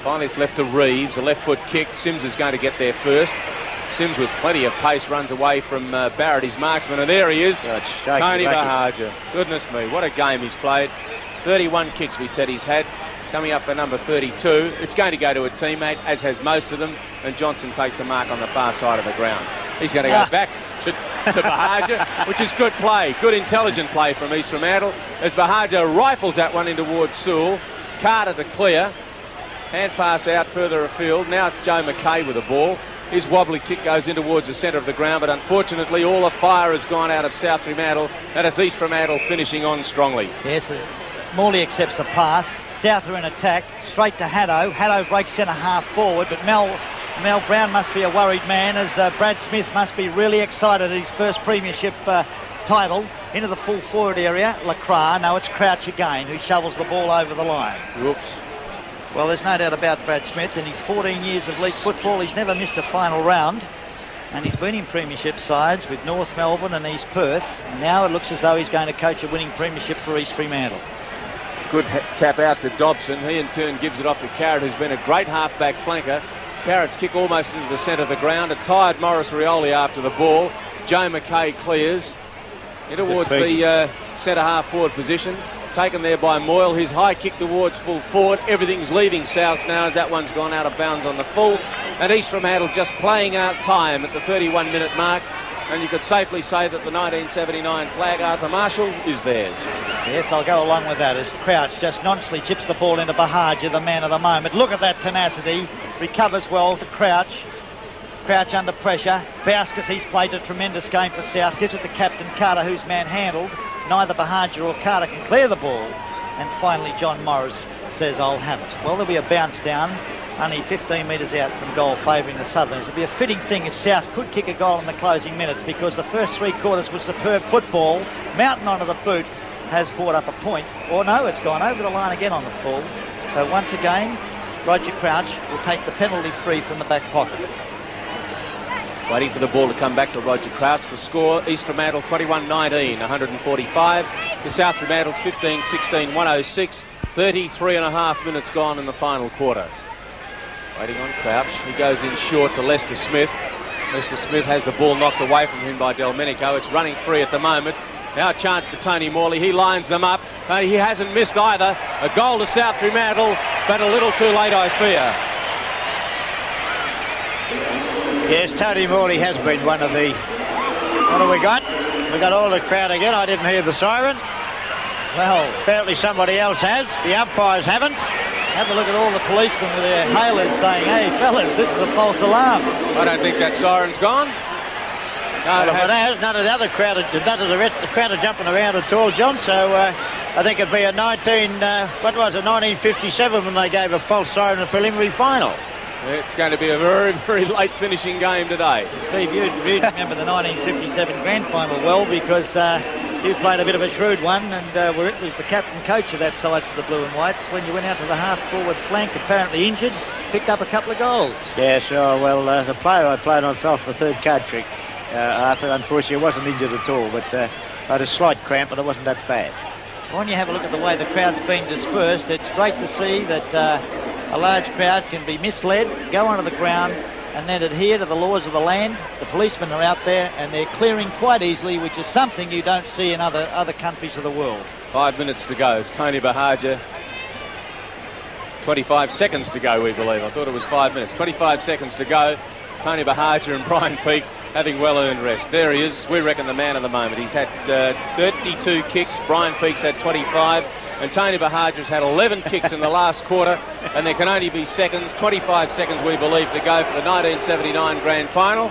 C: Finally it's left to Reeves. A left foot kick. Sims is going to get there first. Sims with plenty of pace runs away from Barrett, his marksman. And there he is. Tony Bahaja. Goodness me, what a game he's played. 31 kicks we said he's had. Coming up for number 32. It's going to go to a teammate, as has most of them, and Johnson takes the mark on the far side of the ground. He's going to go back to Bahaja, which is good play, good intelligent play from East Fremantle, as Bahaja rifles that one in towards Sewell. Carter to clear. Hand pass out further afield. Now it's Joe McKay with the ball. His wobbly kick goes in towards the centre of the ground, but unfortunately all the fire has gone out of South Fremantle, and it's East Fremantle finishing on strongly.
D: Yes, as Morley accepts the pass. South are in attack, straight to Haddo. Haddo breaks centre half forward, but Mel Brown must be a worried man, as Brad Smith must be really excited at his first premiership title. Into the full forward area, Lacroix. No, it's Crouch again, who shovels the ball over the line.
C: Whoops.
D: Well, there's no doubt about Brad Smith. In his 14 years of league football, he's never missed a final round. And he's been in premiership sides with North Melbourne and East Perth. And now it looks as though he's going to coach a winning premiership for East Fremantle.
C: Good tap out to Dobson. He in turn gives it off to Carrot, who's been a great half-back flanker. Carrot's kick almost into the centre of the ground. A tired Morris Rioli after the ball. Joe McKay clears in towards the centre half forward position. Taken there by Moyle. His high kick towards full forward. Everything's leaving South now as that one's gone out of bounds on the full. And East Fremantle just playing out time at the 31-minute mark. And you could safely say that the 1979 flag, Arthur Marshall, is theirs.
D: Yes, I'll go along with that as Crouch just nonchalantly chips the ball into Bahagia, the man of the moment. Look at that tenacity. Recovers well to Crouch. Crouch under pressure. Bauskas, he's played a tremendous game for South. Gives it to Captain Carter, who's manhandled. Neither Bahagia or Carter can clear the ball. And finally, John Morris says, I'll have it. Well, there'll be a bounce down, only 15 metres out from goal, favouring the Southerners. It'll be a fitting thing if South could kick a goal in the closing minutes, because the first three quarters was superb football. Mountain onto the boot has brought up a point. Or no, it's gone over the line again on the full. So once again, Roger Crouch will take the penalty free from the back pocket.
C: Waiting for the ball to come back to Roger Crouch. The score, East Fremantle 21-19, 145. The South Fremantle's 15-16, 106. 33 and a half minutes gone in the final quarter. Waiting on Crouch. He goes in short to Lester Smith. Lester Smith has the ball knocked away from him by Delmenico. It's running free at the moment. Now a chance for Tony Morley. He lines them up. He hasn't missed either. A goal to South Fremantle, but a little too late, I fear.
B: Yes, Tony Morley has been one of the... What have we got? We got all the crowd again. I didn't hear the siren.
D: Well,
B: apparently somebody else has. The umpires haven't.
D: Have a look at all the policemen with their hailers saying, hey, fellas, this is a false alarm.
C: I don't think that siren's gone.
B: No, well, it has. None of the other crowd, none of the rest of the crowd are jumping around at all, John. So I think it'd be a 1957 when they gave a false siren in the preliminary final.
C: It's going to be a very, very late finishing game today.
D: Steve, you remember the 1957 grand final well, because you played a bit of a shrewd one, and was the captain coach of that side for the Blue and Whites. When you went out to the half-forward flank, apparently injured, picked up a couple of goals.
B: Yeah, sure. Well, the player I played on fell for the third card trick. Arthur, unfortunately, wasn't injured at all, but I had a slight cramp, but it wasn't that bad.
D: When you have a look at the way the crowd's been dispersed, it's great to see that a large crowd can be misled, go onto the ground, and then adhere to the laws of the land. The policemen are out there, and they're clearing quite easily, which is something you don't see in other countries of the world.
C: 5 minutes to go. It's Tony Bahagia. 25 seconds to go, we believe. I thought it was 5 minutes. 25 seconds to go. Tony Bahagia and Brian Peake having well-earned rest. There he is. We reckon the man of the moment. He's had 32 kicks. Brian Peake's had 25. And Tony Bahagia's had 11 kicks in the last quarter, and there can only be seconds, 25 seconds we believe, to go for the 1979 grand final.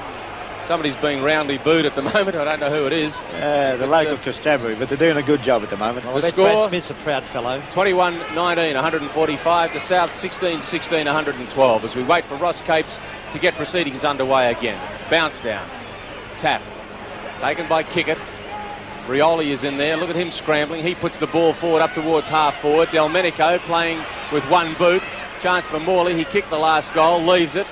C: Somebody's being roundly booed at the moment. I don't know who it is.
B: The local constabulary, but they're doing a good job at the moment.
D: Well, the score, Brad Smith's a proud fellow.
C: 21-19, 145 to South, 16-16, 112, as we wait for Ross Capes to get proceedings underway again. Bounce down. Tap. Taken by Kickett. Rioli is in there. Look at him scrambling. He puts the ball forward up towards half forward. Delmenico playing with one boot. Chance for Morley. He kicked the last goal. Leaves it.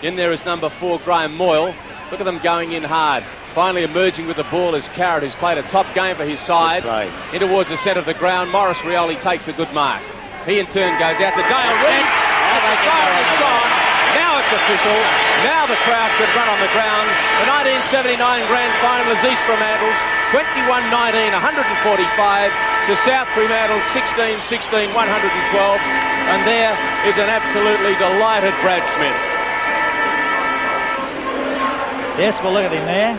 C: In there is number 4, Graham Moyle. Look at them going in hard. Finally emerging with the ball is Carrot, who's played a top game for his side. In towards the centre of the ground. Morris Rioli takes a good mark. He in turn goes out to Dale Reed. And the siren is gone. Now it's official. Now the crowd could run on the ground. The 1979 grand final is East Fremantle's 21-19, 145 to South Fremantle 16-16, 112. And there is an absolutely delighted Brad Smith.
D: Yes, well, look at him there.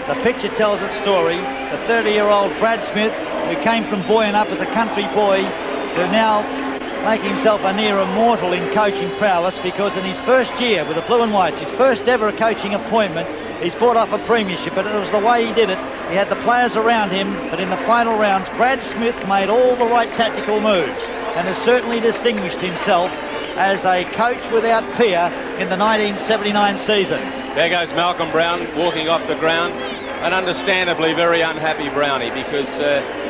D: The picture tells its story. The 30-year-old Brad Smith, who came from boying up as a country boy, who now making himself a near immortal in coaching prowess, because in his first year with the Blue and Whites, his first ever coaching appointment, he's brought off a premiership, but it was the way he did it. He had the players around him, but in the final rounds, Brad Smith made all the right tactical moves and has certainly distinguished himself as a coach without peer in the 1979 season.
C: There goes Malcolm Brown walking off the ground. An understandably very unhappy Brownie, because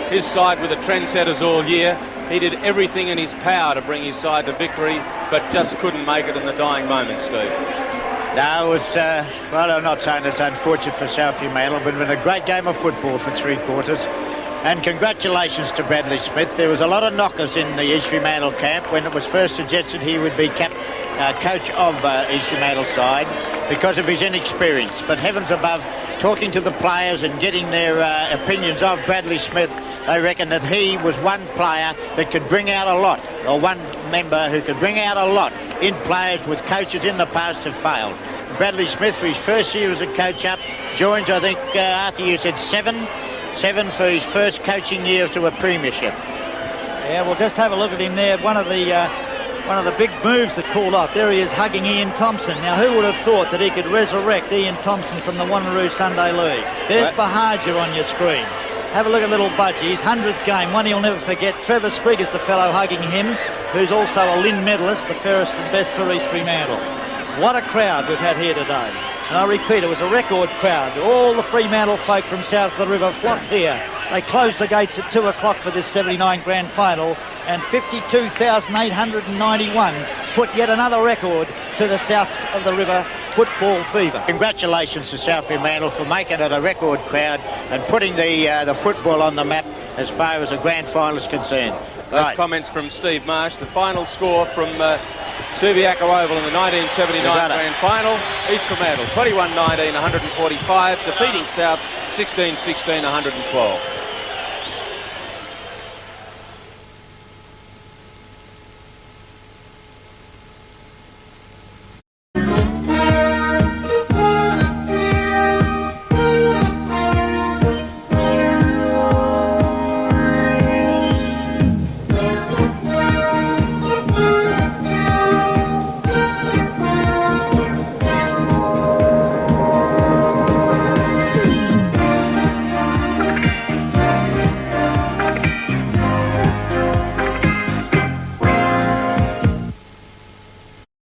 C: his side were the trendsetters all year. He did everything in his power to bring his side to victory, but just couldn't make it in the dying moments, Steve.
B: No, it was, well, I'm not saying it's unfortunate for South Fremantle, but it was a great game of football for 3 quarters. And congratulations to Bradley Smith. There was a lot of knockers in the East Fremantle camp when it was first suggested he would be coach of East Fremantle side because of his inexperience. But heavens above, talking to the players and getting their opinions of Bradley Smith, they reckon that he was one player that could bring out a lot, or one member who could bring out a lot in players with coaches in the past have failed. Bradley Smith, for his first year as a coach up, joins, I think, after you said seven for his first coaching year to a premiership.
D: Yeah, we'll just have a look at him there. One of the big moves that called off. There he is hugging Ian Thompson. Now, who would have thought that he could resurrect Ian Thompson from the Wanneroo Sunday League? There's Bahaja on your screen. Have a look at little Budgie, his 100th game, one he'll never forget. Trevor Sprigg is the fellow hugging him, who's also a Lynn medalist, the fairest and best for East Fremantle. What a crowd we've had here today. And I repeat, it was a record crowd. All the Fremantle folk from south of the river flocked here. They closed the gates at 2 o'clock for this 79 grand final, and 52,891 put yet another record to the south of the river football fever.
B: Congratulations to South Fremantle for making it a record crowd and putting the football on the map as far as the grand final is concerned.
C: Those comments from Steve Marsh. The final score from Subiaco Oval in the 1979 grand final. East Fremantle 21-19, 145, defeating South 16-16, 112.